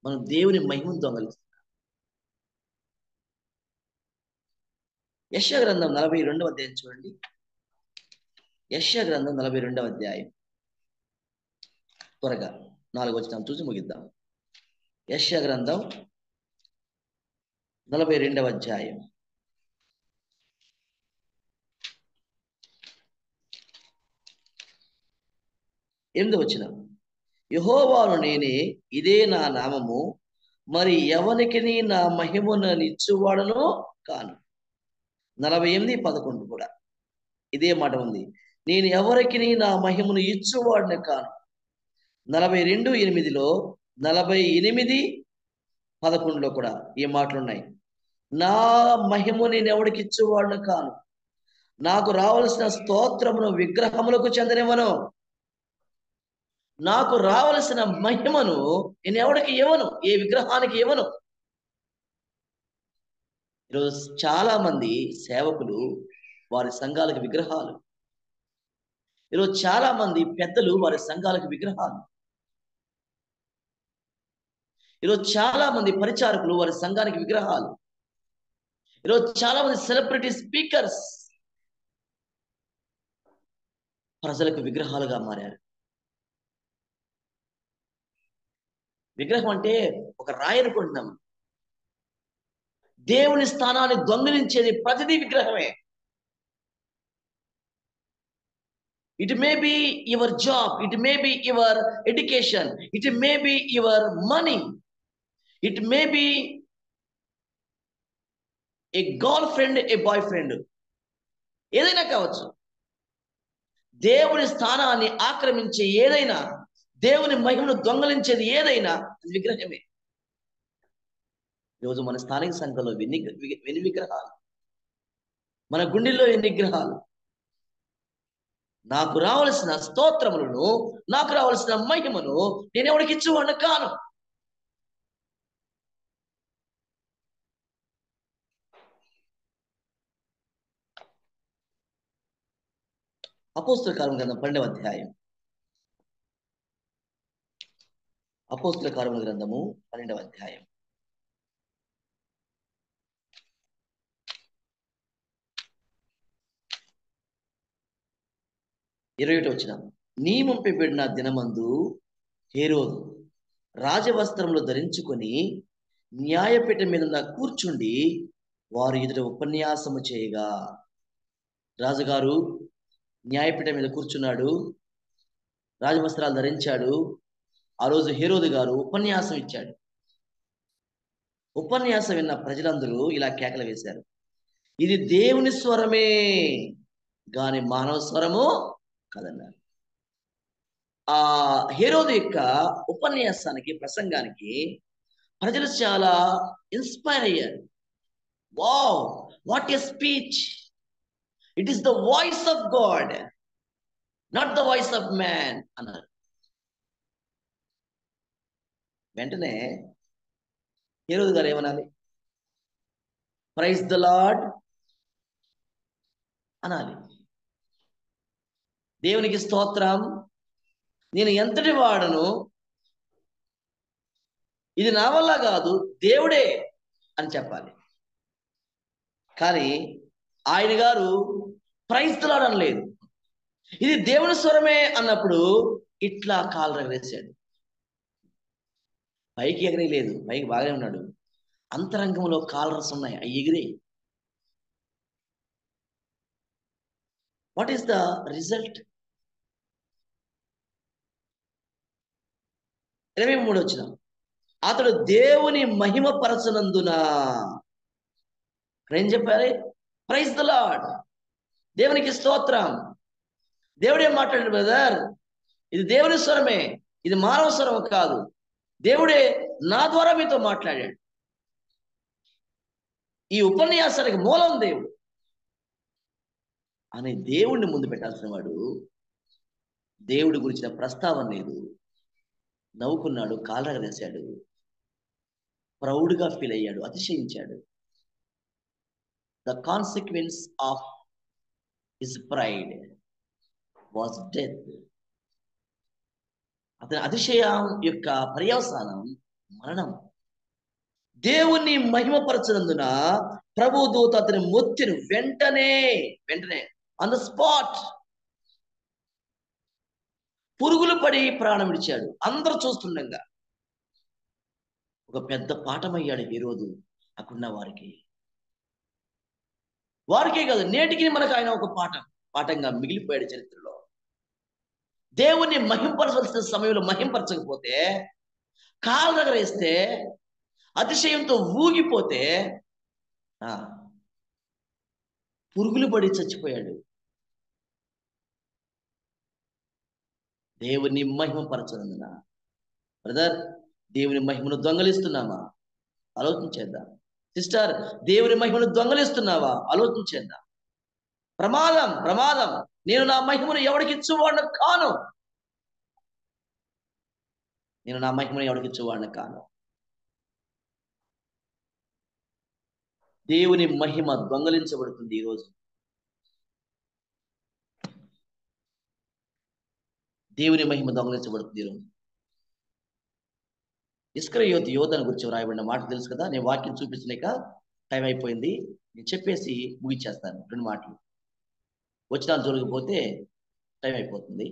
మనం దేవుని మహిమను దొంగలిస్తున్నాం. యెషయా గ్రంథం 42వ అధ్యాయం చూడండి. యెషయా గ్రంథం 42వ అధ్యాయం, త్వరగా 4 వచనాలు చూసి ముగిద్దాం. యెషయా గ్రంథం 42వ అధ్యాయం 8వ వచనం. యెహోవాను నేనే, ఇదే నా నామము, మరి ఎవనికి నా మహిమను నిచ్చువాడను కాను. 48:11 కూడా ఇదే మాట ఉంది. నేను ఎవరికి నా మహిమను ఇచ్చువాడిని కాను. 42:8లో 48:11లో కూడా ఈ మాటలు ఉన్నాయి. నా మహిమ నేను ఎవరికి ఇచ్చువాడిని కాను, నాకు రావలసిన స్తోత్రమును విగ్రహములకు చెందనివ్వను, నాకు రావలసిన మహిమను నేను ఎవరికి ఇవ్వను, ఏ విగ్రహానికి ఇవ్వను. ఈరోజు చాలా మంది సేవకులు వారి సంఘాలకు విగ్రహాలు. ఈరోజు చాలా మంది పెద్దలు వారి సంఘాలకు విగ్రహాలు. ఈరోజు చాలా మంది పరిచారకులు వారి సంఘానికి విగ్రహాలు. ఈరోజు చాలా మంది సెలబ్రిటీ స్పీకర్స్ ప్రజలకు విగ్రహాలుగా మారారు. విగ్రహం అంటే ఒక రాయి అనుకుంటున్నాం. దేవుని స్థానాన్ని దొంగిలించేది ప్రతిదీ విగ్రహమే. It may be your job, it may be your education, it may be your money, it may be a girlfriend, a boyfriend, ఏదైనా కావచ్చు. దేవుని స్థానాన్ని ఆక్రమించే ఏదైనా, దేవుని మహిమను దొంగలించేది ఏదైనా అది విగ్రహమే. ఈరోజు మన స్థానిక సంఘంలో ఎన్ని విగ్రహాలు, మన గుండెల్లో ఎన్ని విగ్రహాలు. నాకు రావాల్సిన స్తోత్రములను, నాకు రావాల్సిన మహిమను నేను ఎవరికి ఇచ్చేవాడిని కాను. అపోస్తుల కార్యముల గ్రంథం 12వ అధ్యాయం. అపోస్తుల కార్యముల గ్రంథము 12వ అధ్యాయం. 21వ వచనం. నియమింపబడిన దినమందు హేరోదు రాజవస్త్రములు ధరించుకొని న్యాయపీఠం మీద కూర్చుండి వారు ఎదుట ఉపన్యాసము చేయగా, రాజుగారు న్యాయపీఠం మీద కూర్చున్నాడు, రాజవస్త్రాలు ధరించాడు. ఆ రోజు హేరోదు గారు ఉపన్యాసం ఇచ్చాడు. ఉపన్యాసం విన్న ప్రజలందరూ ఇలా కేకలు వేశారు, ఇది దేవుని స్వరమే గాని మానవ స్వరము కాదన్నారు. ఆ హేరోదు యొక్క ఉపన్యాసానికి, ప్రసంగానికి ప్రజలు చాలా ఇన్స్పైర్ అయ్యారు. Wow, what a speech! It is the voice of God, not the voice of man అన్నారు. వెంటనే హేరోదు గారు ఏమనాలి? ప్రైజ్ ద లార్డ్ అనాలి. దేవునికి స్తోత్రం, నేను ఎంతటి వాడను, ఇది నా వల్ల కాదు, దేవుడే అని చెప్పాలి. కానీ ఆయన గారు ప్రైజ్ ద లార్డ్ అనలేదు. ఇది దేవుని స్వరమే అన్నప్పుడు ఇట్లా కాలు ఎగరేశాడు. పైకి ఎగరేయలేదు, పైకి బాగానే ఉన్నాడు. అంతరంగంలో కాలర్స్ ఉన్నాయి, అవి ఎగిరే. What is the result? 23వ వచనం. అతడు దేవుని మహిమ పరచనందున, ఏం చెప్పాలి? ప్రైజ్ ద లార్డ్, దేవునికి స్తోత్రం. దేవుడే మాట్లాడాడు బ్రదర్, ఇది దేవుని స్వరమే, ఇది మానవ స్వరం కాదు, దేవుడే నా ద్వారా మీతో మాట్లాడాడు. ఈ ఉపన్యాసానికి మూలం దేవుడు అనే దేవుణ్ణి ముందు పెట్టాల్సిన వాడు దేవుడి గురించిన ప్రస్తావన లేదు. నవ్వుకున్నాడు, కాలరగరేశాడు, ప్రౌడ్గా ఫీల్ అయ్యాడు, అతిశయించాడు. The consequence of his pride was death. అతని అతిశయం యొక్క పర్యవసానం మరణం. దేవుణ్ణి మహిమపరచనందున ప్రభు దూత అతని మొత్తిని వెంటనే ఆన్ ద స్పాట్ పురుగులు పడి ప్రాణం విడిచాడు. అందరూ చూస్తుండగా ఒక పెద్ద పాఠమయ్యాడు హేరోదు అక్కడున్న వారికే కాదు, నేటికి మనకు ఆయన ఒక పాఠంగా మిగిలిపోయాడు చరిత్రలో. దేవుణ్ణి మహింపరచవలసిన సమయంలో మహింపరచకపోతే, కాలు దగ్గర వేస్తే, అతిశయంతో ఊగిపోతే పురుగులు పడి చచ్చిపోయాడు. దేవుని మహిమపరచనందున బ్రదర్, దేవుని మహిమను దొంగలిస్తున్నామా? ఆలోచించేద్దాం. సిస్టర్, దేవుని మహిమను దొంగలిస్తున్నావా? ఆలోచించేద్దాం. ప్రమాదం. నేను నా మహిమను ఎవరికి ఇచ్చేవాడిని కాను. దేవుని మహిమ దొంగలించబడుతుంది ఈరోజు. దేవుని మహిమ దొంగలించబడుతుంది ఈరోజు. ఇస్కరియోతు యోధను గురించి రాయబడిన మాట తెలుసు కదా. నేను వాక్యం చూపించలేక టైం అయిపోయింది, నేను చెప్పేసి ముగిచ్చేస్తాను. 2 మాటలు వచనాలు జరగకపోతే టైం అయిపోతుంది.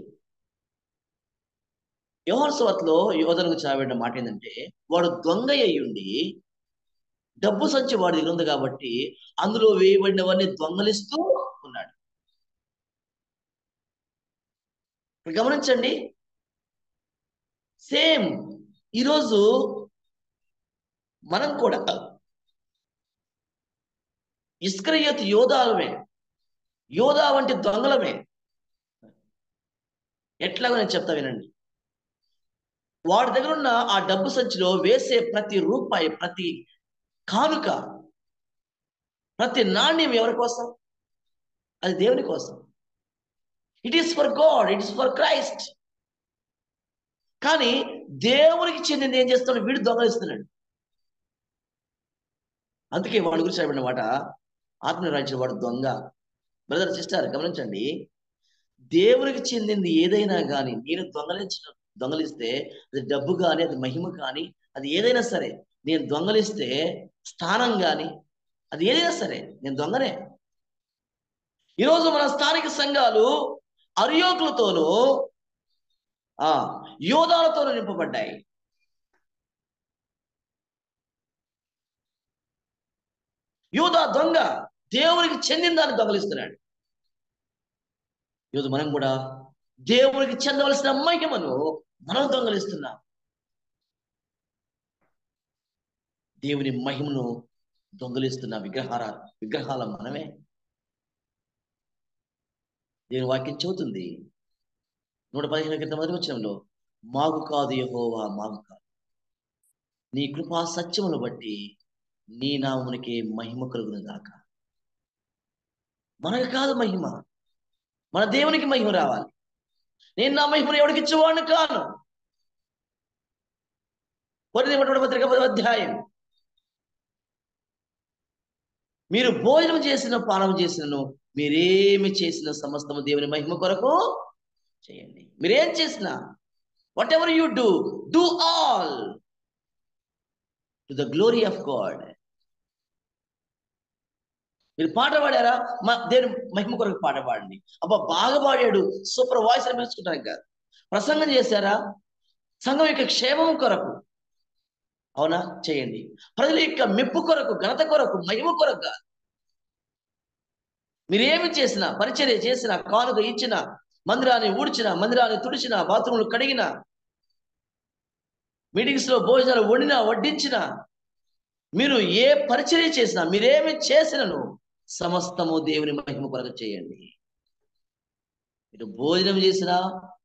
యోహాను సువార్తలో యోధను గురించి రాయబడిన మాట ఏంటంటే, వాడు దొంగ అయ్యుండి డబ్బు సంచి వాడి దగ్గర ఉంది కాబట్టి అందులో వేయబడినవన్నీ దొంగలిస్తూ ఉన్నాడు. గమనించండి, సేమ్ ఈరోజు మనం కూడా ఇస్కరియోతు యోధా వంటి దొంగలమే. ఎట్లాగో నేను చెప్తా వినండి. వాడి దగ్గర ఉన్న ఆ డబ్బు సంచిలో వేసే ప్రతి రూపాయి, ప్రతి కానుక, ప్రతి నాణ్యం ఎవరి కోసం? అది దేవుని కోసం. It is for God, it is for Christ. కానీ దేవునికి చెందింది ఏం చేస్తాడు? వీడు దొంగలిస్తున్నాడు. అందుకే వాడి గురించి చెప్పిన మాట, ఆత్మీయ వాడు దొంగ. బ్రదర్ సిస్టర్ గమనించండి, దేవునికి చెందింది ఏదైనా కానీ నేను దొంగలిస్తే, అది డబ్బు కానీ, అది మహిమ కానీ, అది ఏదైనా సరే, నేను దొంగలిస్తే, స్థానం కానీ, అది ఏదైనా సరే, నేను దొంగనే. ఈరోజు మన స్థానిక సంఘాలు అరియోకులతోనూ యోధాలతోనూ నింపబడ్డాయి. యోధా దొంగ, దేవునికి చెందిన దాన్ని దొంగలిస్తున్నాడు. ఈరోజు మనం కూడా దేవునికి చెందవలసిన మహిమను మనం దొంగలిస్తున్నాం. దేవుని మహిమను దొంగలిస్తున్న విగ్రహాల మనమే. దేవుని వాక్యం చెబుతుంది 115 క్రితం మొదటి వచనంలో, మాకు కాదు యెహోవా, మాకు కాదు, నీ కృపా సత్యమును బట్టి నీ నామమునికి మహిమ కలుగును గాక. మనకు కాదు మహిమ, మన దేవునికి మహిమ రావాలి. నేను నా మహిమను ఎవరికి ఇచ్చేవాడిని కాను. పత్రిక 10వ అధ్యాయం, మీరు భోజనం చేసిన పానం చేసినను మీరేమి చేసిన సమస్తము దేవుని మహిమ కొరకు చేయండి. మీరేం చేసినా, what ever you do all to the glory of God. మీరు పాట పాడారా, దేవుని మహిమ కొరకు పాట పాడండి. అబ్బా బాగా పాడాడు, సూపర్ వాయిస్ అని పిలుచుకుంటాను కాదు. ప్రసంగం చేశారా, సంఘం యొక్క క్షేమం కొరకు, అవునా, చేయండి. ప్రజల యొక్క మెప్పు కొరకు, ఘనత కొరకు, మహిమ కొరకు కాదు. మీరేమి చేసినా, పరిచర్య చేసినా, కానుక ఇచ్చిన, మందిరాన్ని ఊడ్చిన, మందిరాన్ని తుడిచిన, బాత్రూములు కడిగిన, మీటింగ్స్ లో భోజనాలు వండినా వడ్డించిన, మీరు ఏ పరిచర్య చేసినా, మీరేమి చేసినను సమస్తము దేవుని మహిమ కొరకు చేయండి. మీరు భోజనం చేసినా,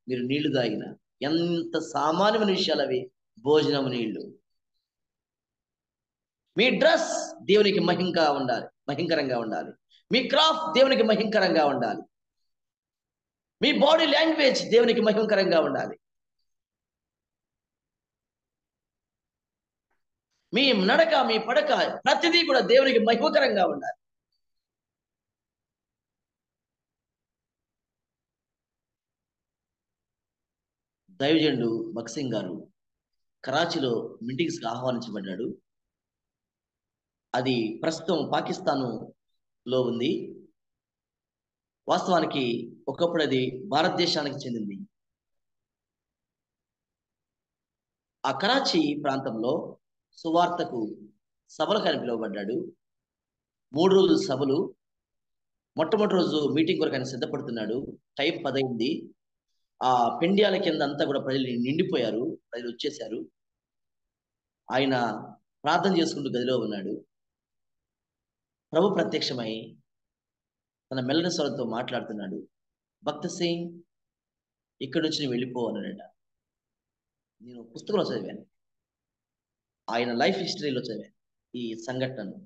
మీరు నీళ్లు తాగిన, ఎంత సామాన్యమైన విషయాలు అవి. భోజనం, నీళ్లు. మీ డ్రెస్ దేవునికి మహింకరంగా ఉండాలి. మీ క్రాఫ్ట్ దేవునికి మహింకరంగా ఉండాలి. మీ బాడీ లాంగ్వేజ్ దేవునికి మహిమకరంగా ఉండాలి. మీ నడక, మీ పడక, ప్రతిదీ కూడా దేవునికి మహిమకరంగా ఉండాలి. దైవజనుడు భక్సింగ్ గారు కరాచీలో మీటింగ్స్ కి ఆహ్వానించబడ్డాడు. అది ప్రస్తుతం పాకిస్తాన్లో ఉంది. వాస్తవానికి ఒకప్పుడు అది భారతదేశానికి చెందింది. ఆ కరాచీ ప్రాంతంలో సువార్తకు సభలకు ఆయన పిలువబడ్డాడు. 3 రోజుల సభలు. మొట్టమొదటి రోజు మీటింగ్ కొరకు ఆయన సిద్ధపడుతున్నాడు. టైం 10 అయింది. ఆ పెండ్యాల కింద అంతా కూడా ప్రజలు నిండిపోయారు. ప్రజలు వచ్చేశారు. ఆయన ప్రార్థన చేసుకుంటూ గదిలో ఉన్నాడు. ప్రభు ప్రత్యక్షమై తన మెల్లని స్వరంతో మాట్లాడుతున్నాడు. భక్త సింగ్, ఇక్కడి నుంచి నేను వెళ్ళిపో అన్నాడట. నేను పుస్తకంలో చదివాను, ఆయన లైఫ్ హిస్టరీలో చదివాను ఈ సంఘటనను.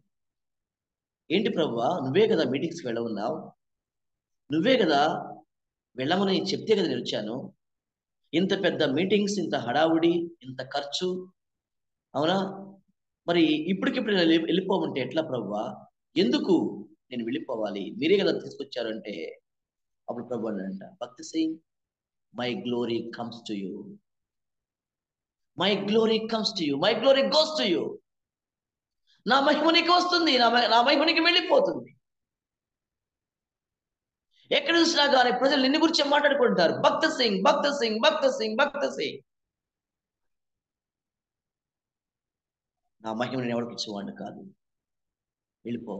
ఏంటి ప్రభువా, నువ్వే కదా మీటింగ్స్కి వెళ్ళమన్నావు, నువ్వే కదా వెళ్ళమని చెప్తే కదా నేను వచ్చాను. ఇంత పెద్ద మీటింగ్స్, ఇంత హడావుడి, ఇంత ఖర్చు, అవునా, మరి ఇప్పటికిప్పుడు వెళ్ళిపోమంటే ఎట్లా ప్రభువా, ఎందుకు నేను వెళ్ళిపోవాలి, మీరే కదా తీసుకొచ్చారు అంటే, అప్పుడు ప్రభు అన్నాడంట, భక్తి Singh, my glory comes to you, my glory comes to you, my glory goes to you. నా మహిమ నీకు వస్తుంది, నా మహిమ నీకు వెళ్ళిపోతుంది. ఎక్కడ చూసినా కానీ ప్రజలు నిన్ను గురించి మాట్లాడుకుంటారు, భక్త సింగ్, భక్త సింగ్, భక్త సింగ్, భక్త సింగ్. నా మహిమ నేను ఎవరికి ఇచ్చేవాడిని కాదు, వెళ్ళిపో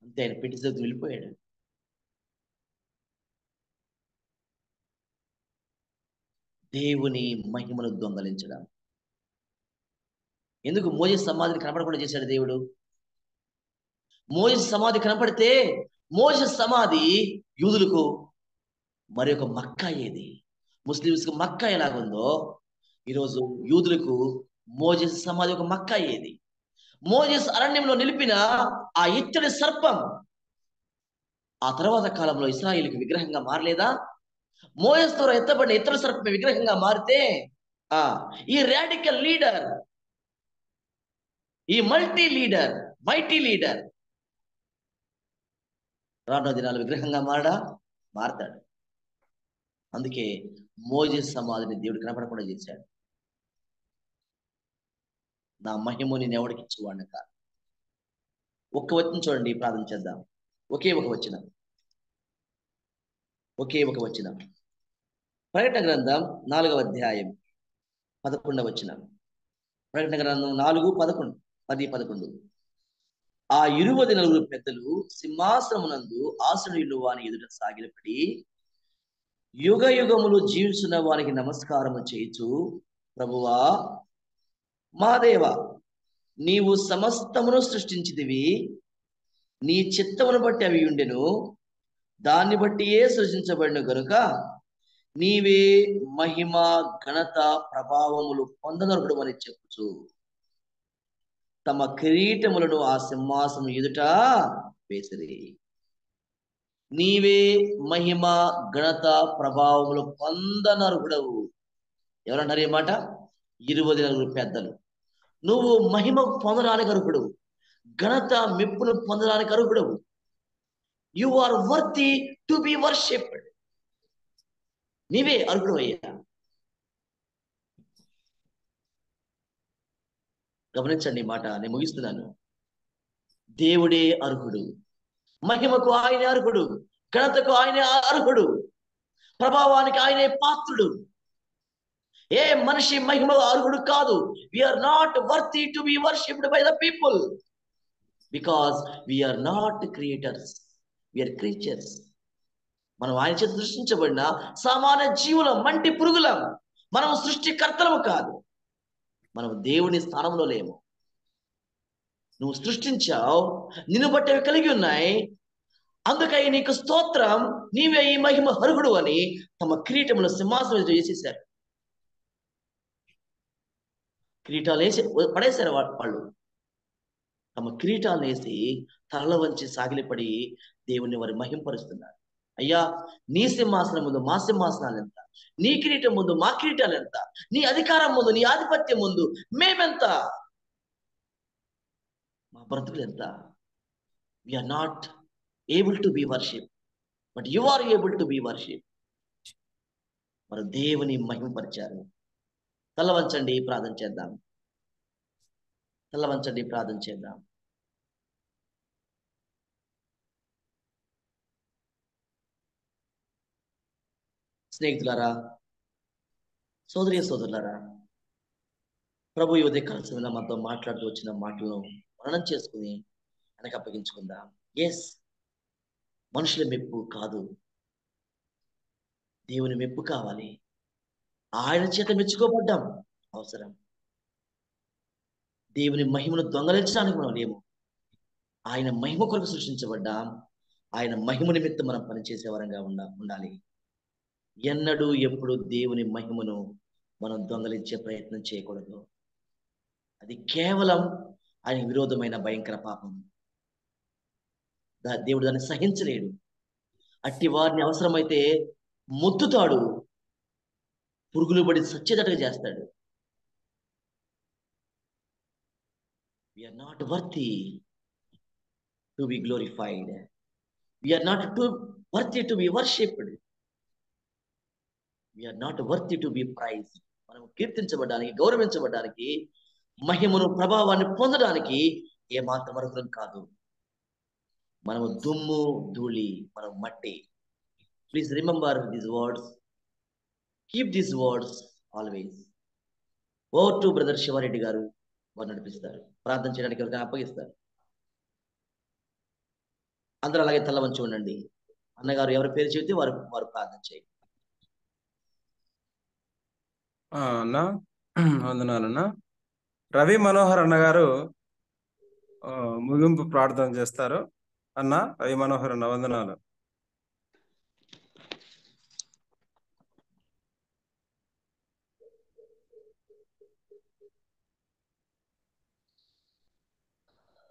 అంతే. ఆయన పెట్టి చదువు వెళ్ళిపోయాడు. దేవుని మహిమను దొంగలించడం ఎందుకు? మోజేసు సమాధిని కనపడకుండా చేశాడు దేవుడు. మోజేసు సమాధి కనపడితే, మోజేసు సమాధి యూదులకు మరి ఒక మక్కా ఏది, ముస్లిమ్స్కి మక్కా ఎలాగుందో ఈరోజు యూదులకు మోజెస్ సమాధి ఒక మక్క అయ్యేది. మోజెస్ అరణ్యంలో నిలిపిన ఆ ఇత్తడి సర్పం ఆ తర్వాత కాలంలో ఇశ్రాయేలుకి విగ్రహంగా మారలేదా? మోజెస్ ద్వారా ఎత్తబడిన ఇత్తడి సర్పం విగ్రహంగా మారితే ఈ రాడికల్ లీడర్, ఈ మైటీ లీడర్ రానున్న దినాలు విగ్రహంగా మారతాడు. అందుకే మోజెస్ సమాధిని దేవుడు కనపడకుండా చేశాడు. నా మహిమ నేను ఎవడికి ఇచ్చేవాడిని కాదు. ఒక్క వచనం చూడండి, ప్రార్థన చేద్దాం. ఒకే ఒక వచనం. ప్రకటన గ్రంథం 4వ అధ్యాయం 11వ వచనం. ప్రకటన గ్రంథం 4:10-11. ఆ 24 పెద్దలు సింహాసనమునందు ఆసనులు వాని ఎదుట సాగిలపడి యుగ యుగములు జీవించిన వారికి నమస్కారము చేయుచు, ప్రభువా మా దేవా, నీవు సమస్తమును సృష్టించితివి, నీ చిత్తమును బట్టి అవి ఉండెను, దాన్ని బట్టియే సృజించబడిన గనుక నీవే మహిమ ఘనత ప్రభావములు పొందనరుడు అని చెప్పుచు తమ కిరీటములను ఆ సింహాసనం ఎదుట వేసిరి. నీవే మహిమ ఘనత ప్రభావములు పొందనరుడవు. ఎవరంటారు ఈ మాట? 24 పెద్దలు. నువ్వు మహిమ పొందడానికి అర్హుడు, ఘనత మెప్పును పొందడానికి అర్హుడవు. You are worthy to be worshipped. నీవే అర్హుడు అయ్యా. గమనించండి ఈ మాట, నేను ముగిస్తున్నాను. దేవుడే అర్హుడు, మహిమకు ఆయనే అర్హుడు, ఘనతకు ఆయనే అర్హుడు, ప్రభావానికి ఆయనే పాత్రుడు. ఏ మనిషి మహిమ అర్హుడు కాదు. We are not worthy to be worshipped by the people because we are not creators, we are creatures. మనం ఆయన చేత సృష్టించబడిన సామాన్య జీవులం, మంటి పురుగులం. మనం సృష్టికర్తలము కాదు. మనం దేవుని స్థానంలో లేము. నువ్వు సృష్టించావు, నిన్ను బట్టి అవి కలిగి ఉన్నాయి. అందుకై నీకు స్తోత్రం, నీవే ఈ మహిమ అర్హుడు అని తమ కిరీటముల సింహాసనం వేసేశారు. కిరీటాలు వేసి పడేశారు వాళ్ళు. తమ కిరీటాలు వేసి తల వంచి సాగిలిపడి దేవుని వారు మహింపరుస్తున్నారు. అయ్యా, నీ సింహాసనం ముందు మా సింహాసనాలు ఎంత, నీ కిరీటం ముందు మా కిరీటాలు ఎంత, నీ అధికారం ముందు, నీ ఆధిపత్యం ముందు మేమెంత, మా బ్రతుకులు ఎంత. We are not able to be worship, but you are able to be worship. మరి దేవుని మహిమపరిచారు. తల వంచండి, ప్రార్థన చేద్దాం. స్నేహితులారా, సోదరులారా, ప్రభు ఈ ఉదయ కాల సమయంలో మనతో మాట్లాడుతూ వచ్చిన మాటలను మననం చేసుకుని ఆయనకు అప్పగించుకుందాం. ఎస్, మనుషుల మెప్పు కాదు, దేవుని మెప్పు కావాలి. ఆయన చేత మెచ్చుకోబడ్డాం అవసరం. దేవుని మహిమను దొంగలించడానికి మనం లేము. ఆయన మహిమ కొరకు సృష్టించబడ్డాం. ఆయన మహిమ నిమిత్తం మనం పనిచేసే వరంగా ఉండాలి. ఎన్నడూ ఎప్పుడు దేవుని మహిమను మనం దొంగలించే ప్రయత్నం చేయకూడదు. అది కేవలం ఆయన విరోధమైన భయంకర పాపం. దేవుడు దాన్ని సహించలేడు. అట్టి వారిని అవసరమైతే మొత్తుతాడు, పురుగులు పడి సచ్చేటట్టుగా చేస్తాడు. We are not worthy to be glorified. We are not worthy to be worshipped. We are not worthy to be praised. మనం కీర్తించబడడానికి, గౌరవించబడడానికి, మహిమను ప్రభావాన్ని పొందడానికి ఏమాత్రం అర్హులం కాదు. మనము దుమ్ము ధూళి, మనం మట్టి. Please remember these words. Keep these words always. Over to brother Sivareddy garu, వారు నడిపిస్తారు. ప్రార్థన చేయడానికి ఎవరికైనా అప్పగిస్తారు. అందరూ అలాగే తల వంచి ఉండండి. అన్నగారు ఎవరి పేరు చెబితే వారు ప్రార్థన చేయండి. అన్న వందనాలన్న. రవి మనోహర్ అన్నగారు ముగింపు ప్రార్థన చేస్తారు. అన్న రవి మనోహర్ అన్న, వందనాలు.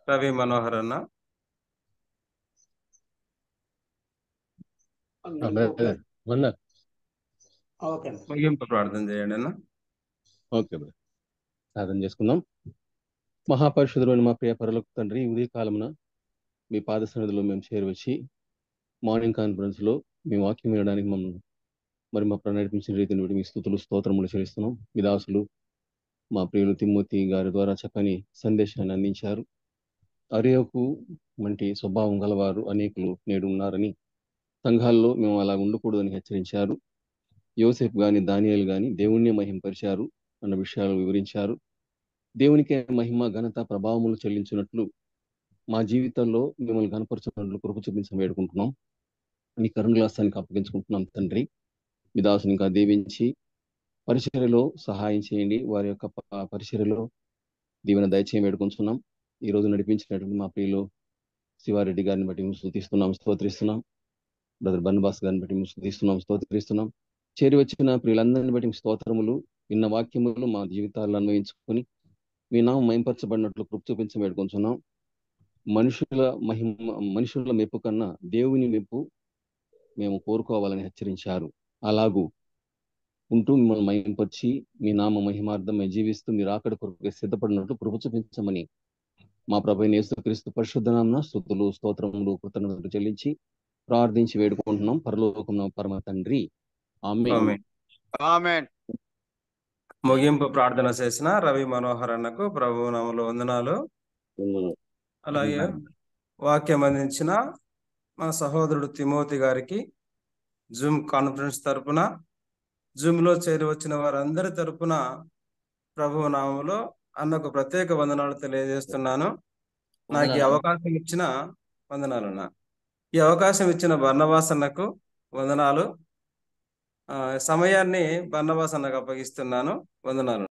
రవి మనోహర్ అన్న. ముగింపు ప్రార్థన చేయండి అన్న. ఓకే బ్రదర్, ప్రార్థన చేసుకుందాం. మహాపరిశుద్ధుడైన మా ప్రియ పరలోక తండ్రి, ఉదయ కాలమున మీ పాద సన్నిధిలో మేము చేరవచ్చి మార్నింగ్ కాన్ఫరెన్స్ లో మీ వాక్యం వినడానికి మరి మా నడిపించిన రీతిని బట్టి మీ స్తుతులు స్తోత్రములు చెల్లిస్తున్నాం. మీ దాసులు మా ప్రియులు తిమ్మోతి గారి ద్వారా చక్కని సందేశాన్ని అందించారు. అరేయకు వంటి స్వభావం గలవారు అనేకులు నేడు ఉన్నారని, సంఘాల్లో మేము అలా ఉండకూడదని హెచ్చరించారు. యోసేపు గాని దానియేలు గాని దేవుణ్ణి మహింపరిచారు అన్న విషయాలు వివరించారు. దేవునికే మహిమ ఘనత ప్రభావములు చెల్లించినట్లు మా జీవితాల్లో మిమ్మల్ని కనపరచినట్లు కృప చూపించడం వేడుకుంటున్నాం. మీ కరుణాస్తానికి అప్పగించుకుంటున్నాం తండ్రి. మీ దాసుని ఇంకా దీవించి పరిచర్యలో సహాయం చేయండి. వారి యొక్క పరిచర్యలో దీవెన దయచేయం వేడుకుంటున్నాం. ఈ రోజు నడిపించినటువంటి మా ప్రియులు శివారెడ్డి గారిని బట్టి మేము స్తుతిస్తున్నాం, స్తోత్రిస్తున్నాం. బ్రదర్ బన్బాస్ గారిని బట్టి మేము స్తుతిస్తున్నాం, స్తోత్రిస్తున్నాం. చేరి వచ్చిన ప్రియులందరిని బట్టి స్తోత్రములు, విన్న వాక్యములు మా జీవితాలను అన్వయించుకొని మీ నామం మహింపరచబడినట్లు కృప చూపించడం వేడుకుంటున్నాం. మనుషుల మెప్పు కన్నా దేవుని మెప్పు మేము కోరుకోవాలని హెచ్చరించారు. అలాగూ ఉంటూ మిమ్మల్ని మహింపరిచి మీ నామ మహిమార్థమై జీవిస్తూ మీరు ఆకడ కొరకు సిద్ధపడినట్లు కృప చూపించమని మా ప్రభువైన యేసుక్రీస్తు పరిశుద్ధ నామమున స్తుతులు స్తోత్రములు కృతజ్ఞతలు చెల్లించి ప్రార్థించి వేడుకుంటున్నాం పరలోకమున పరమ తండ్రి. ఆమేన్. ఆమేన్. ముగింపు ప్రార్థన చేసిన రవి మనోహర్ అన్నకు ప్రభు నామములో వందనాలు. అలాగే వాక్యం అందించిన మా సహోదరుడు తిమోతి గారికి జూమ్ కాన్ఫరెన్స్ తరపున, జూమ్ లో చేరి వచ్చిన వారందరి తరపున ప్రభు నామములో అన్నకు ప్రత్యేక వందనాలు తెలియజేస్తున్నాను. నాకు ఈ అవకాశం ఇచ్చిన వందనాలన్నా. ఈ అవకాశం ఇచ్చిన బర్నబాస్ అన్నకు వందనాలు. సమయాన్ని బర్నబాస్ అన్నకు అప్పగిస్తున్నాను. వందనాలు.